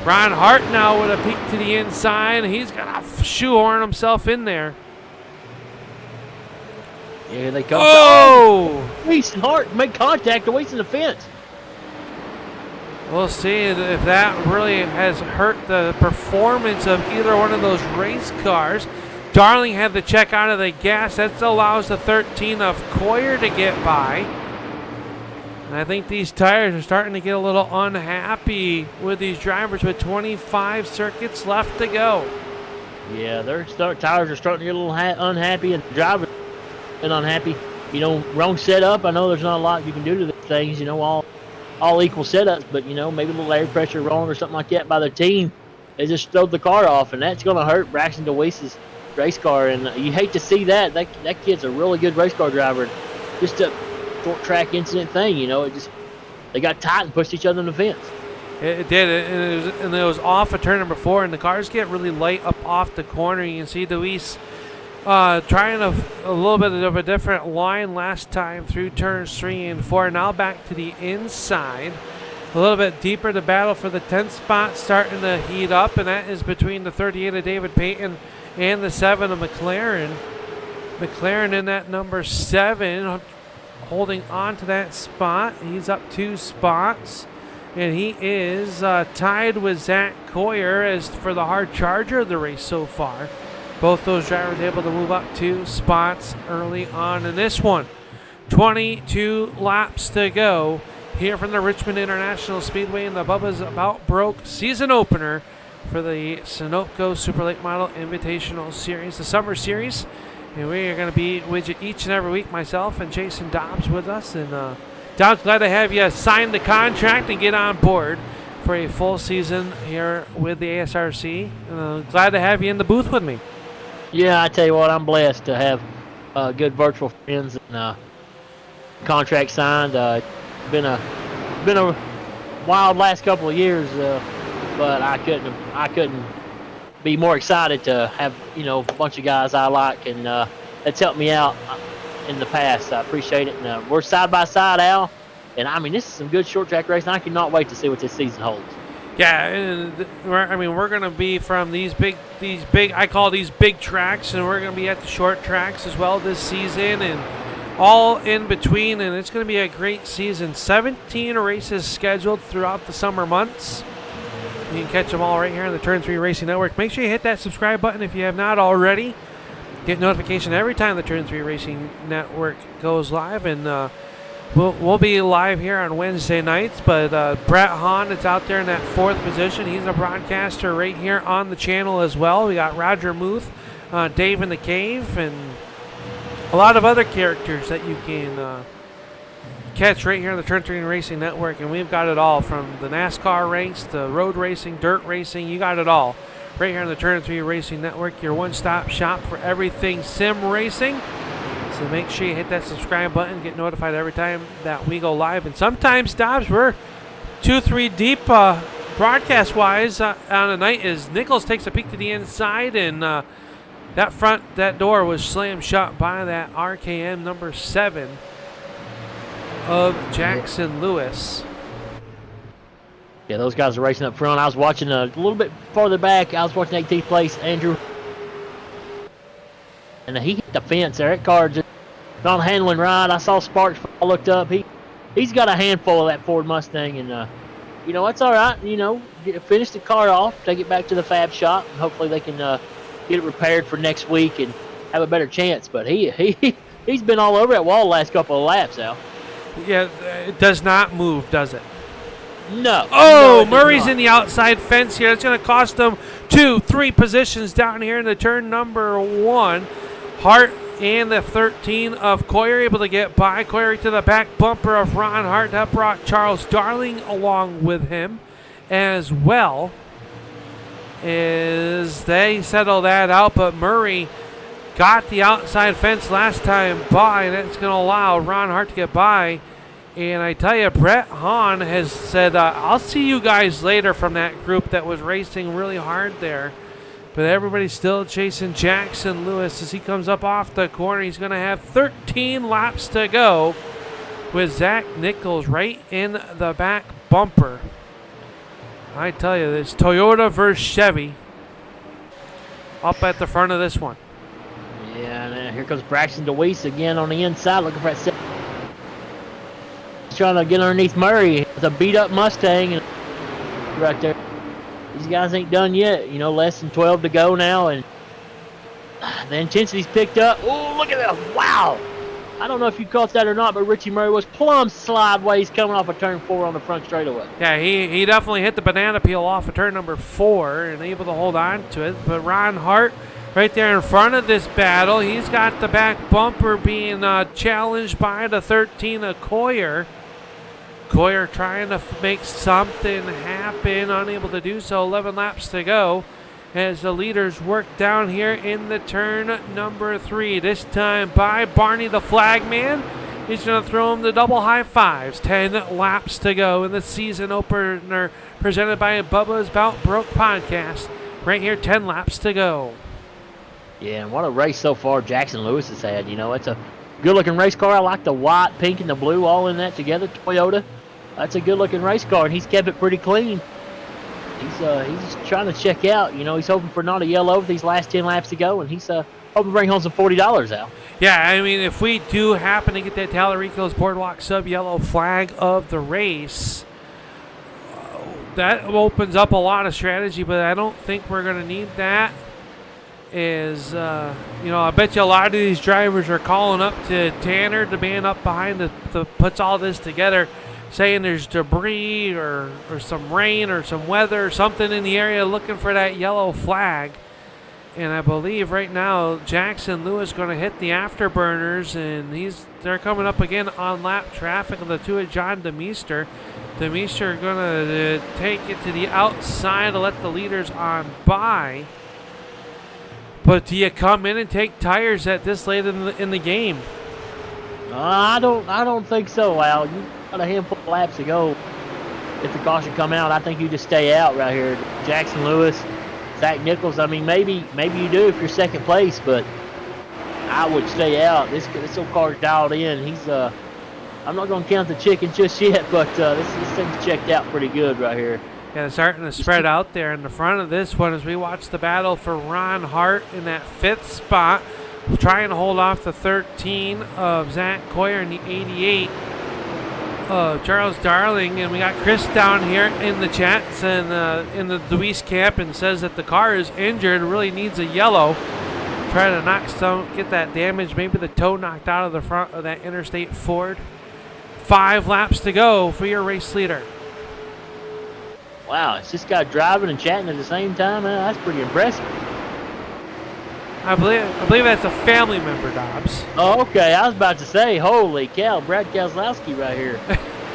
Ron Hart now with a peek to the inside. He's got to shoehorn himself in there. Here they come. Oh! Deweese and Hart make contact. Deweese in the fence. We'll see if that really has hurt the performance of either one of those race cars. Darling had to check out of the gas. That allows the 13 of Coyer to get by. And I think these tires are starting to get a little unhappy with these drivers with 25 circuits left to go. Yeah, their tires are starting to get a little unhappy, and the drivers are unhappy. You know, wrong setup. I know there's not a lot you can do to these things, you know, all equal setups, but, you know, maybe a little air pressure wrong or something like that by their team. They just throwed the car off, and that's going to hurt Braxton Deweese's race car, and you hate to see that. That kid's a really good race car driver. Just a short track incident thing, you know, they got tight and pushed each other in the fence. It did, and it was off of turn number 4, and the cars get really light up off the corner. You can see Deweese trying a little bit of a different line last time through turns 3 and 4. Now back to the inside. A little bit deeper, the battle for the 10th spot starting to heat up, and that is between the 38 of David Payton and the 7 of McLaren. McLaren in that number 7, holding on to that spot. He's up 2 spots, and he is tied with Zach Coyer as for the hard charger of the race so far. Both those drivers able to move up 2 spots early on in this one. 22 laps to go here from the Richmond International Speedway in the Bubba's About Broke season opener for the Sunoco Super Late Model Invitational Series, the Summer Series. And we are going to be with you each and every week, myself and Jason Dobbs with us. And Dobbs, glad to have you sign the contract and get on board for a full season here with the ASRC. Glad to have you in the booth with me. Yeah, I tell you what, I'm blessed to have good virtual friends and contract signed. Been a wild last couple of years, but I couldn't be more excited to have, you know, a bunch of guys I like, and that's helped me out in the past. I appreciate it. And we're side by side, Al, and I mean, this is some good short track racing. I cannot wait to see what this season holds. Yeah, and we're going to be from these big, I call these big tracks, and we're going to be at the short tracks as well this season, and all in between, and it's going to be a great season. 17 races scheduled throughout the summer months. You can catch them all right here on the Turn 3 Racing Network. Make sure you hit that subscribe button if you have not already. Get notification every time the Turn 3 Racing Network goes live, and we'll be live here on Wednesday nights, but Brett Hahn is out there in that 4th position. He's a broadcaster right here on the channel as well. We got Roger Muth, Dave in the Cave, and a lot of other characters that you can catch right here on the Turn 3 Racing Network, and we've got it all from the NASCAR race to road racing, dirt racing. You got it all right here on the Turn 3 Racing Network, your one-stop shop for everything sim racing. So make sure you hit that subscribe button, get notified every time that we go live. And sometimes, Dobbs, we're 2-3 deep broadcast-wise on a night as Nichols takes a peek to the inside, and that door was slammed shut by that RKM number 7 of Jackson Lewis. Yeah, those guys are racing up front. I was watching a little bit farther back. I was watching 18th place, Andrew. And he hit the fence there. That car just not handling right. I saw Sparks. I looked up. He's got a handful of that Ford Mustang, and you know, that's all right. You know, finish the car off, take it back to the fab shop, and hopefully they can get it repaired for next week and have a better chance. But he's been all over that wall the last couple of laps, Al. Yeah, it does not move, does it? No. Oh, no, Murray's in the outside fence here. It's going to cost him 2-3 positions down here in the turn number 1. Hart and the 13 of Coyer able to get by. Coyer to the back bumper of Ron Hart. That brought Charles Darling along with him as well as they settle that out. But Murray got the outside fence last time by, and it's going to allow Ron Hart to get by. And I tell you, Brett Hahn has said, I'll see you guys later from that group that was racing really hard there. But everybody's still chasing Jackson Lewis as he comes up off the corner. He's going to have 13 laps to go with Zach Nichols right in the back bumper. I tell you, this Toyota versus Chevy up at the front of this one. Yeah, and here comes Braxton DeWeese again on the inside looking for that. He's trying to get underneath Murray. It's a beat-up Mustang and right there. These guys ain't done yet. You know, less than 12 to go now, and the intensity's picked up. Oh, look at that. Wow. I don't know if you caught that or not, but Richie Murray was plumb sideways coming off of turn 4 on the front straightaway. Yeah, he definitely hit the banana peel off of turn number 4 and able to hold on to it. But Ron Hart right there in front of this battle. He's got the back bumper being challenged by the 13 of Coyer. Coyer trying to make something happen, unable to do so. 11 laps to go as the leaders work down here in the turn number 3. This time by Barney the flagman. He's going to throw him the double high fives. 10 laps to go in the season opener presented by Bubba's Bout Broke podcast. Right here, 10 laps to go. Yeah, and what a race so far Jackson Lewis has had. You know, it's a good-looking race car. I like the white, pink, and the blue all in that together. Toyota. That's a good-looking race car, and he's kept it pretty clean. He's just trying to check out. You know, he's hoping for not a yellow with these last 10 laps to go, and he's hoping to bring home some $40 out. Yeah, I mean, if we do happen to get that Talarico's Boardwalk sub-yellow flag of the race, that opens up a lot of strategy, but I don't think we're going to need that. I bet you a lot of these drivers are calling up to Tanner, the man up behind that puts all this together, saying there's debris or some rain or some weather or something in the area, looking for that yellow flag. And I believe right now Jackson Lewis going to hit the afterburners, and they're coming up again on lap traffic of the two of John DeMeester. DeMeester going to take it to the outside to let the leaders on by. But do you come in and take tires at this late in the game? I don't think so, Al. You got a handful of laps to go. If the caution come out, I think you just stay out right here. Jackson Lewis, Zach Nichols. I mean, maybe you do if you're second place, but I would stay out. This old car's dialed in. He's I'm not going to count the chicken just yet, but this thing's checked out pretty good right here. Yeah, starting to spread out there in the front of this one as we watch the battle for Ron Hart in that 5th spot, trying to hold off the 13 of Zach Coyer and the 88 of Charles Darling. And we got Chris down here in the chats and in the Luis camp, and says that the car is injured, really needs a yellow. Try to get that damage, maybe the toe knocked out of the front of that Interstate Ford. 5 laps to go for your race leader. Wow, it's this guy driving and chatting at the same time. That's pretty impressive. I believe that's a family member, Dobbs. Oh, okay. I was about to say, holy cow, Brad Kozlowski right here.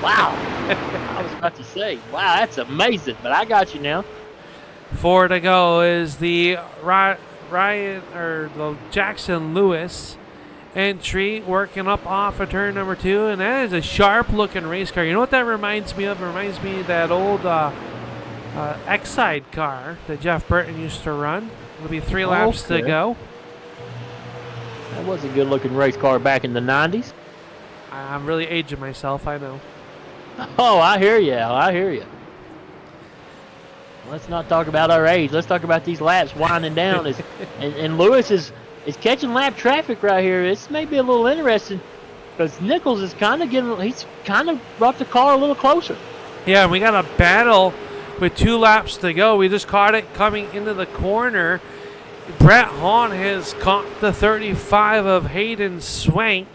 Wow. I was about to say, wow, that's amazing. But I got you now. 4 to go is the the Jackson Lewis entry, working up off of turn number 2, and that is a sharp-looking race car. You know what that reminds me of? It reminds me of that old Exide car that Jeff Burton used to run. It'll be 3 laps to go. That was a good-looking race car back in the 90s. I'm really aging myself, I know. Oh, I hear you, Al. I hear you. Let's not talk about our age. Let's talk about these laps winding down. And Lewis is catching lap traffic right here. This may be a little interesting because Nichols is he's kind of brought the car a little closer. Yeah, we got a battle with 2 laps to go. We just caught it coming into the corner. Brett Hahn has caught the 35 of Hayden Swank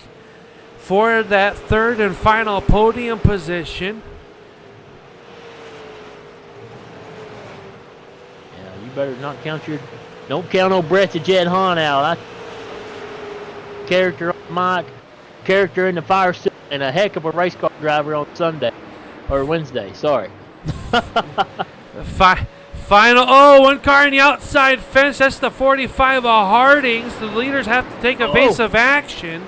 for that 3rd and final podium position. Yeah, you better not don't count on Brett the Jet Hahn out. Character on Mike, character in the fire suit, and a heck of a race car driver on Sunday or Wednesday. Sorry. Final, one car in the outside fence. That's the 45 of Hardings. The leaders have to take evasive action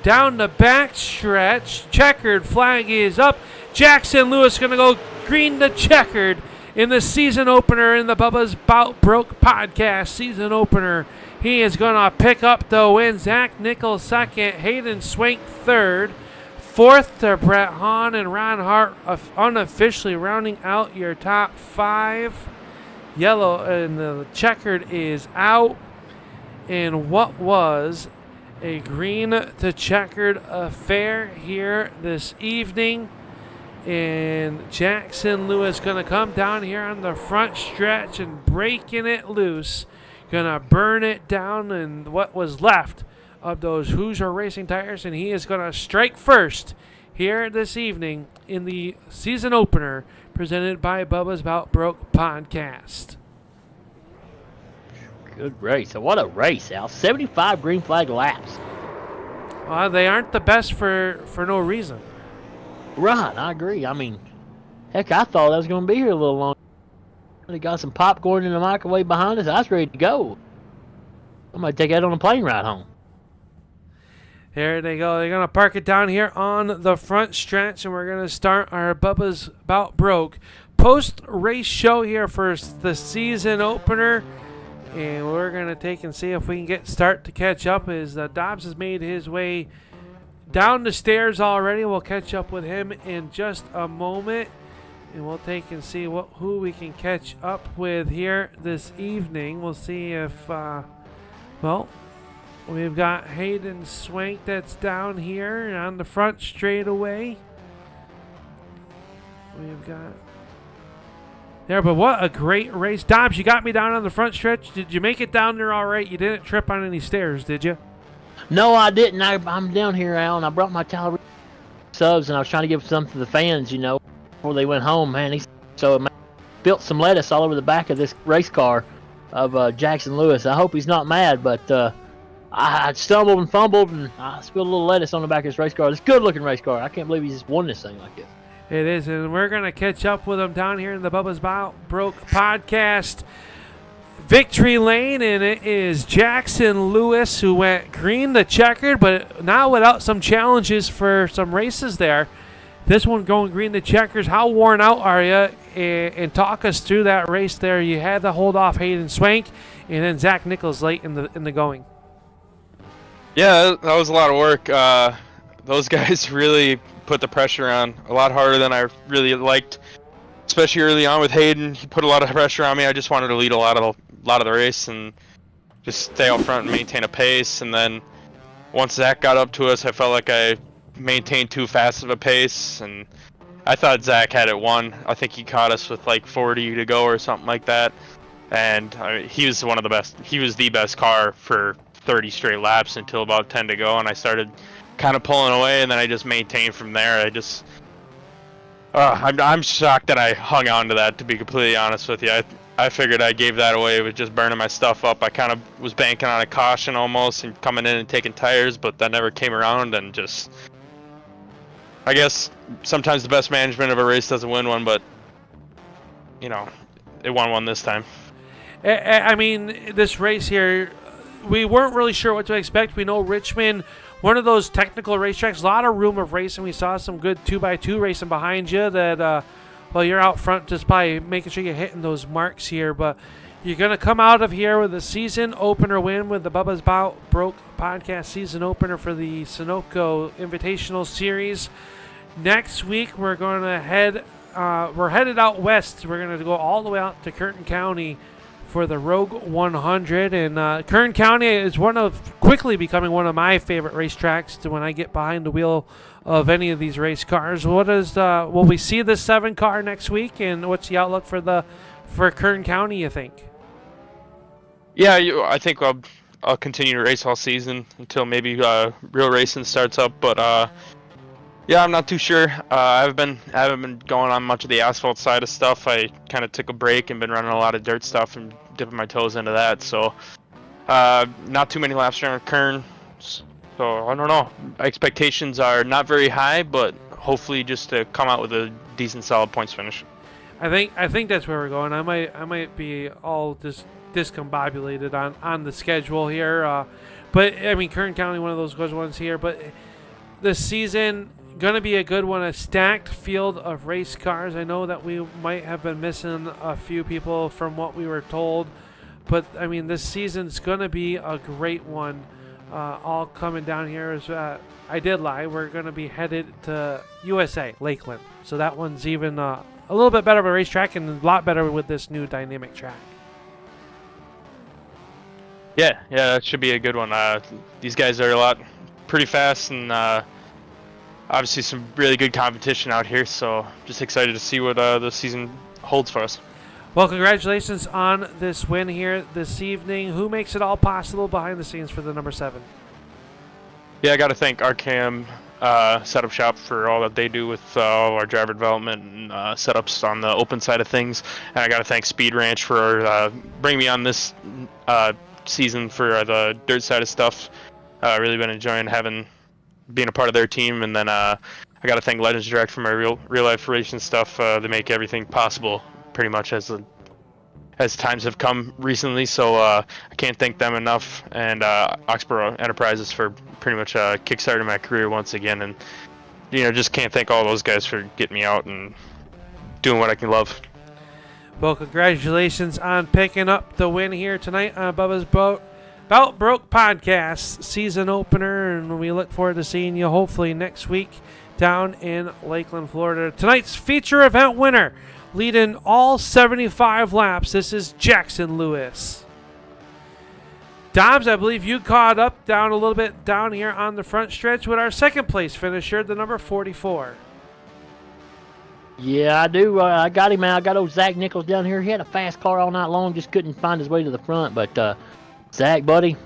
down the back stretch. Checkered flag is up. Jackson Lewis going to go green to checkered in the season opener in the Bubba's Bout Broke podcast season opener. He is going to pick up the win. Zach Nichols second, Hayden Swank third, fourth to Brett Hahn and Ron Hart, unofficially rounding out your top five. Yellow and the checkered is out. And what was a green to checkered affair here this evening. And Jackson Lewis going to come down here on the front stretch and breaking it loose. Going to burn it down in what was left of those Hoosier Racing tires. And he is going to strike first here this evening in the season opener presented by Bubba's Bout Broke podcast. Good race. So what a race, Al. 75 green flag laps. They aren't the best for no reason. Right, I agree. I mean, heck, I thought I was going to be here a little longer. They got some popcorn in the microwave behind us. I was ready to go. I might take that on a plane ride home. There they go. They're going to park it down here on the front stretch, and we're going to start our Bubba's Bout Broke post-race show here for the season opener. And we're going to take and see if we can start to catch up as Dobbs has made his way down the stairs already. We'll catch up with him in just a moment. And we'll take and see who we can catch up with here this evening. We'll see if, we've got Hayden Swank that's down here on the front straightaway. We've got there, but what a great race. Dobbs, you got me down on the front stretch. Did you make it down there all right? You didn't trip on any stairs, did you? No, I didn't. I'm down here, Al, and I brought my Tyler subs, and I was trying to give some to the fans, before they went home. Man, so built some lettuce all over the back of this race car of Jackson Lewis. I hope he's not mad, but I stumbled and fumbled, and I spilled a little lettuce on the back of this race car. This good-looking race car. I can't believe he just won this thing like this. It is, and we're going to catch up with him down here in the Bubba's Bout Broke podcast victory lane, and it is Jackson Lewis who went green to checkered, but now without some challenges for some races there. This one going green to checkers. How worn out are you? And talk us through that race there. You had to hold off Hayden Swank, and then Zach Nichols late in the going. Yeah, that was a lot of work. Those guys really put the pressure on a lot harder than I really liked, especially early on with Hayden. He put a lot of pressure on me. I just wanted to lead a lot of the race and just stay out front and maintain a pace. And then once Zach got up to us, I felt like I maintained too fast of a pace, and I thought Zach had it won. I think he caught us with like 40 to go or something like that. And he was one of the best. He was the best car for 30 straight laps until about 10 to go, and I started kind of pulling away, and then I just maintained from there. I'm shocked that I hung on to that, to be completely honest with you. I figured I gave that away with just burning my stuff up. I kind of was banking on a caution almost and coming in and taking tires, but that never came around, and just, I guess sometimes the best management of a race doesn't win one, but it won one this time. I mean, this race here, we weren't really sure what to expect. We know Richmond, one of those technical racetracks, a lot of room of racing. We saw some good 2x2 racing behind you that, you're out front just by making sure you're hitting those marks here. But you're going to come out of here with a season opener win with the Bubba's Bout Broke podcast season opener for the Sunoco Invitational Series. Next week, we're going to we're headed out west. We're going to go all the way out to Curtin County for the Rogue 100, and Kern County is quickly becoming one of my favorite racetracks to when I get behind the wheel of any of these race cars. Will we see the 7 car next week, and what's the outlook for Kern County, you think? Yeah, I think I'll continue to race all season until maybe real racing starts up, but yeah, I'm not too sure. I haven't been going on much of the asphalt side of stuff. I kind of took a break and been running a lot of dirt stuff and dipping my toes into that. So not too many laps around Kern. So I don't know. Expectations are not very high, but hopefully just to come out with a decent, solid points finish. I think that's where we're going. I might be all discombobulated on the schedule here, but I mean Kern County, one of those good ones here. But the season, Going to be a good one, a stacked field of race cars. I know that we might have been missing a few people from what we were told, but I mean, this season's going to be a great one. All coming down here. I did lie. We're going to be headed to USA, Lakeland. So that one's even a little bit better of a racetrack and a lot better with this new dynamic track. Yeah, that should be a good one. These guys are pretty fast, and obviously some really good competition out here. So just excited to see what the season holds for us. Well, congratulations on this win here this evening. Who makes it all possible behind the scenes for the number 7? Yeah, I got to thank Arcam Setup Shop for all that they do with all of our driver development and setups on the open side of things. And I got to thank Speed Ranch for bringing me on this season for the dirt side of stuff. Really been enjoying being a part of their team. And then I got to thank Legends Direct for my real life racing stuff. They make everything possible pretty much as times have come recently, so I can't thank them enough, and Oxborough Enterprises for pretty much kickstarting my career once again, and just can't thank all those guys for getting me out and doing what I can love. Well, congratulations on picking up the win here tonight on Bubba's Bout Broke Podcast season opener, and we look forward to seeing you hopefully next week down in Lakeland, Florida. Tonight's feature event winner, leading all 75 laps, this is Jackson Lewis. Dobbs, I believe you caught up down a little bit down here on the front stretch with our second place finisher, the number 44. Yeah, I do. I got him, man. I got old Zach Nichols down here. He had a fast car all night long, just couldn't find his way to the front. But Zach, buddy,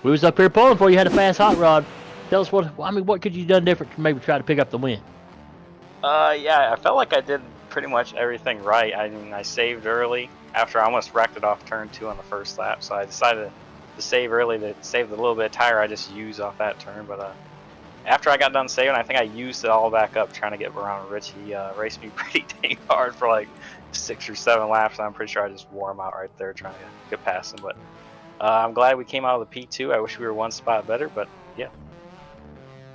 we was up here pulling for you. Had a fast hot rod. Tell us what could you done different to maybe try to pick up the win? Yeah, I felt like I did pretty much everything right. I mean, I saved early after I almost wrecked it off turn 2 on the first lap, so I decided to save early to save the little bit of tire I just used off that turn. But after I got done saving, I think I used it all back up trying to get around Rich. He raced me pretty dang hard for like 6 or 7 laps, and I'm pretty sure I just wore him out right there trying to get past him. But I'm glad we came out of the P2. I wish we were one spot better, but yeah.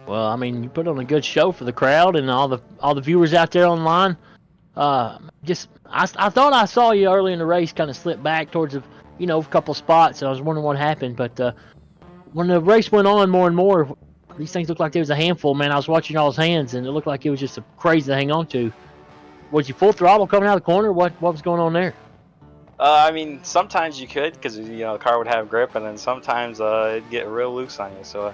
Well, I mean, you put on a good show for the crowd and all the viewers out there online. I thought I saw you early in the race kind of slip back towards a couple spots, and I was wondering what happened. But when the race went on more and more, these things looked like there was a handful, man. I was watching y'all's hands, and it looked like it was just crazy to hang on to. Was you full throttle coming out of the corner? What was going on there? I mean, sometimes you could, because the car would have grip, and then sometimes it'd get real loose on you. So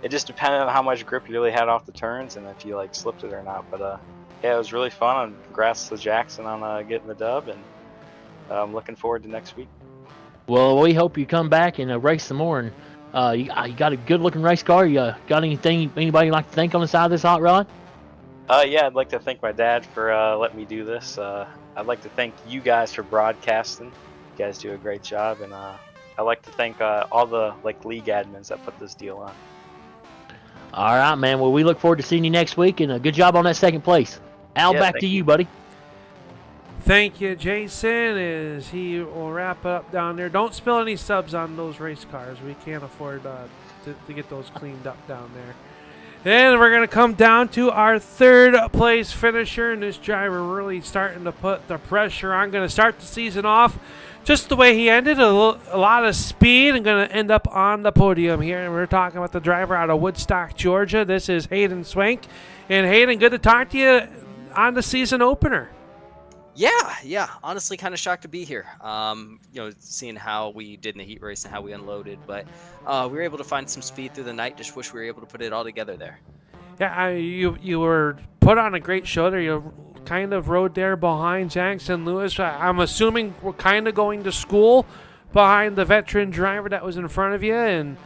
it just depended on how much grip you really had off the turns, and if you slipped it or not. But yeah, it was really fun, and congrats to Jackson on getting the dub, and I'm looking forward to next week. Well, we hope you come back and race some more. And you got a good-looking race car. You got anybody you'd like to thank on the side of this hot rod? Yeah, I'd like to thank my dad for letting me do this. I'd like to thank you guys for broadcasting. You guys do a great job, and I'd like to thank all the league admins that put this deal on. All right, man. Well, we look forward to seeing you next week, and good job on that second place. Al, Yeah, back to you, buddy. Thank you, Jason, as he will wrap up down there. Don't spill any subs on those race cars. We can't afford to get those cleaned up down there. And we're going to come down to our third place finisher, and this driver really starting to put the pressure on. Going to start the season off just the way he ended, a lot of speed, and going to end up on the podium here. And we're talking about the driver out of Woodstock, Georgia. This is Hayden Swank. And Hayden, good to talk to you on the season opener. Yeah. Honestly, kind of shocked to be here. Seeing how we did in the heat race and how we unloaded, but we were able to find some speed through the night. Just wish we were able to put it all together there. Yeah, you were put on a great show there. You kind of rode there behind Jackson Lewis. I'm assuming we're kind of going to school behind the veteran driver that was in front of you, and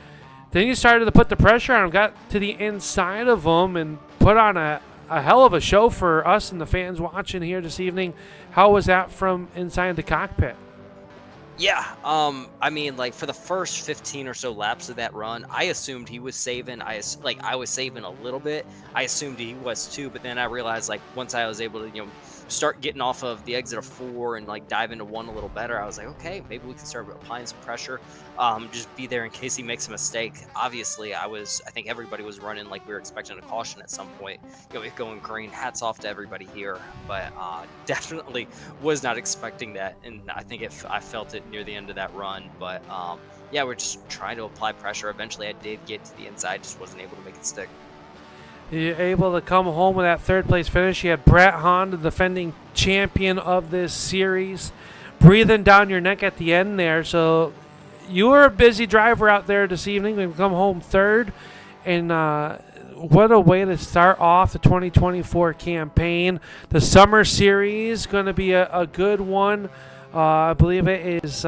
then you started to put the pressure on him, got to the inside of him, and put on a hell of a show for us and the fans watching here this evening. How was that from inside the cockpit? Yeah, I mean, like for the first 15 or so laps of that run, I assumed he was saving. I was saving a little bit. I assumed he was too, but then I realized like once I was able to, start getting off of the exit of 4 and like dive into 1 a little better, I was like, okay, maybe we can start applying some pressure. Just be there in case he makes a mistake. Obviously, I think everybody was running like we were expecting a caution at some point. It going green. Hats off to everybody here, but definitely was not expecting that, and I think I felt it near the end of that run. But yeah, we're just trying to apply pressure. Eventually, I did get to the inside, just wasn't able to make it stick. You're able to come home with that third place finish. You had Brett Hahn, the defending champion of this series, breathing down your neck at the end there. So you were a busy driver out there this evening and come home third. And what a way to start off the 2024 campaign. The summer series going to be a good one. I believe it is,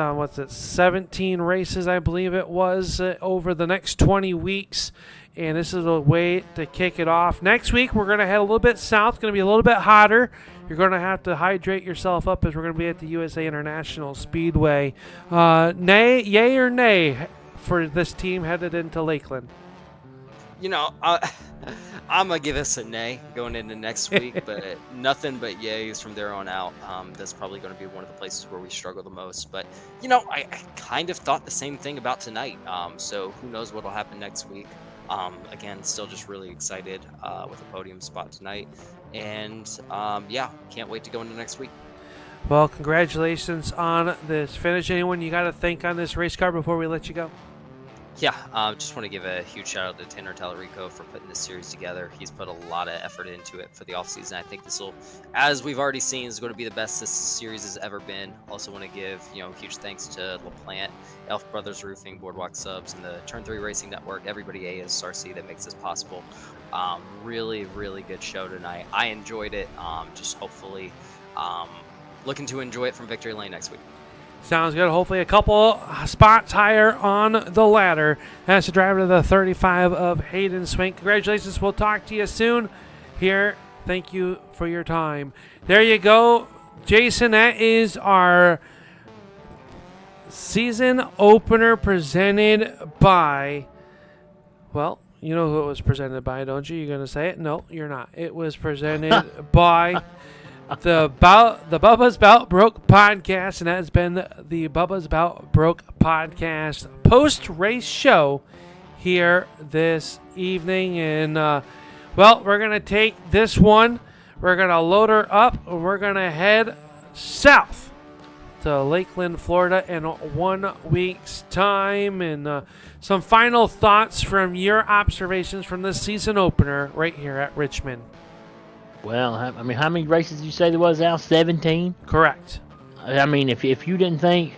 17 races, I believe it was, over the next 20 weeks. And this is a way to kick it off. Next week, we're going to head a little bit south. Going to be a little bit hotter. You're going to have to hydrate yourself up as we're going to be at the USA International Speedway. Yay or nay for this team headed into Lakeland? I'm going to give us a nay going into next week, but nothing but yays from there on out. That's probably going to be one of the places where we struggle the most. But, I kind of thought the same thing about tonight. So who knows what will happen next week. Again, still just really excited with a podium spot tonight. And, yeah, can't wait to go into next week. Well, congratulations on this finish. Anyone you got to thank on this race car before we let you go? Yeah, just want to give a huge shout out to Tanner Tallarico for putting this series together. He's put a lot of effort into it for the offseason. I think this will, as we've already seen, is going to be the best this series has ever been. Also want to give, huge thanks to LaPlante, Elf Brothers Roofing, Boardwalk Subs, and the Turn 3 Racing Network, everybody ASRC that makes this possible. Really, really good show tonight. I enjoyed it. Just hopefully looking to enjoy it from Victory Lane next week. Sounds good. Hopefully a couple spots higher on the ladder. That's the driver to the 35 of Hayden Swank. Congratulations. We'll talk to you soon. Here, thank you for your time. There you go. Jason, that is our season opener presented by, well, you know who it was presented by, don't you? You're going to say it? No, you're not. It was presented by the Bubba's Bout Broke podcast, and that has been the Bubba's Bout Broke podcast post-race show here this evening. And, well, we're going to take this one, we're going to load her up, and we're going to head south to Lakeland, Florida in 1 week's time. And some final thoughts from your observations from the season opener right here at Richmond. Well, I mean, how many races did you say there was now? 17? Correct. I mean, if you didn't think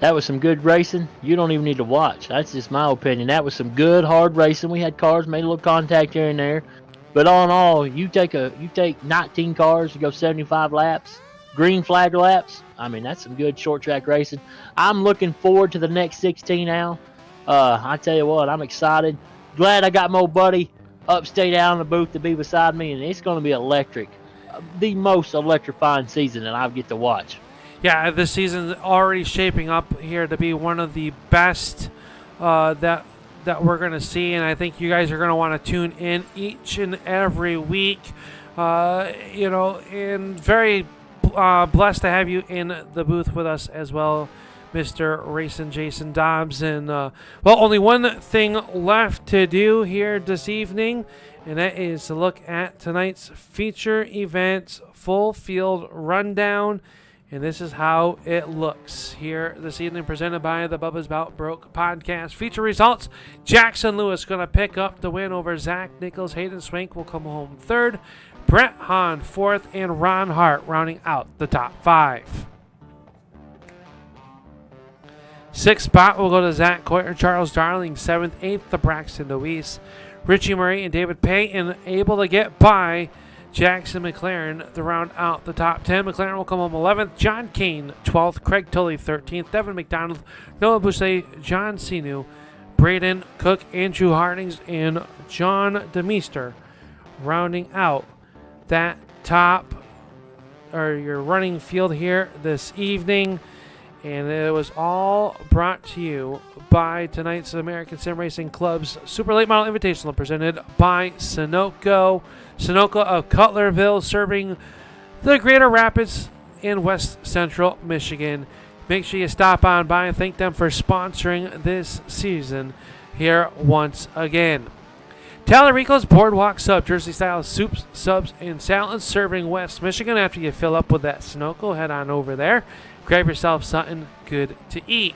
that was some good racing, you don't even need to watch. That's just my opinion. That was some good, hard racing. We had cars, made a little contact here and there. But all in all, you take 19 cars, you go 75 laps, green flag laps. I mean, that's some good short track racing. I'm looking forward to the next 16 now. I tell you what, I'm excited. Glad I got my old buddy upstate out in the booth to be beside me, and it's going to be electric. The most electrifying season that I get to watch. Yeah, this season's already shaping up here to be one of the best that we're going to see, and I think you guys are going to want to tune in each and every week. And very blessed to have you in the booth with us as well, Mr. Racing Jason Dobbs. And, well, only one thing left to do here this evening, and that is to look at tonight's feature events full field rundown. And this is how it looks here this evening, presented by the Bubba's Bout Broke podcast. Feature results: Jackson Lewis going to pick up the win over Zach Nichols. Hayden Swank will come home third. Brett Hahn fourth, and Ron Hart rounding out the top 5. Sixth spot will go to Zach Coyer, Charles Darling, 7th, 8th to Braxton Deweese. Richie Murray and David Payton able to get by Jackson McLaren to round out the top 10. McLaren will come home 11th. John Kane, 12th. Craig Tully, 13th. Devin McDonald, Noah Boucher, John Sinu, Braden Cook, Andrew Hardings, and John DeMeester rounding out that top, or your running field here this evening. And it was all brought to you by tonight's American Sim Racing Club's Super Late Model Invitational, presented by Sunoco. Sunoco of Cutlerville, serving the Greater Rapids in West Central Michigan. Make sure you stop on by and thank them for sponsoring this season here once again. Talarico's Boardwalk Sub, Jersey style soups, subs, and salads, serving West Michigan. After you fill up with that Sunoco, head on over there. Grab yourself something good to eat.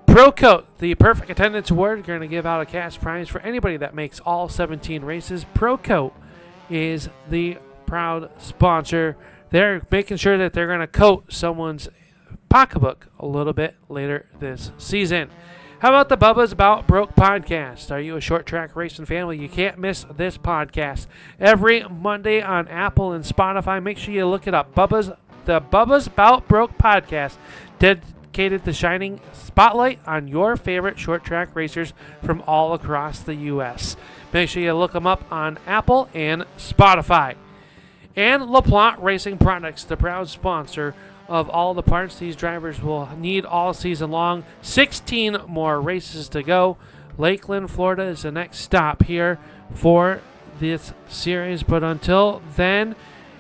ProCoat, the perfect attendance award. We're going to give out a cash prize for anybody that makes all 17 races. ProCoat is the proud sponsor. They're making sure that they're going to coat someone's pocketbook a little bit later this season. How about the Bubba's About Broke podcast? Are you a short track racing fan? Well, you can't miss this podcast every Monday on Apple and Spotify. Make sure you look it up. The Bubba's About Broke podcast, dedicated to shining spotlight on your favorite short track racers from all across the U.S. Make sure you look them up on Apple and Spotify. And LaPlante Racing Products, the proud sponsor of all the parts these drivers will need all season long. 16 more races to go. Lakeland, Florida is the next stop here for this series. But until then,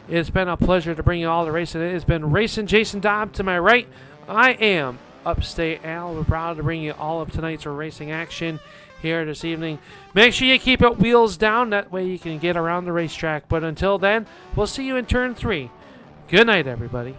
it's been a pleasure to bring you all the racing. It has been Racing Jason Dobb to my right. I am Upstate Al. We're proud to bring you all of tonight's racing action here this evening. Make sure you keep it wheels down. That way you can get around the racetrack. But until then, we'll see you in turn 3. Good night, everybody.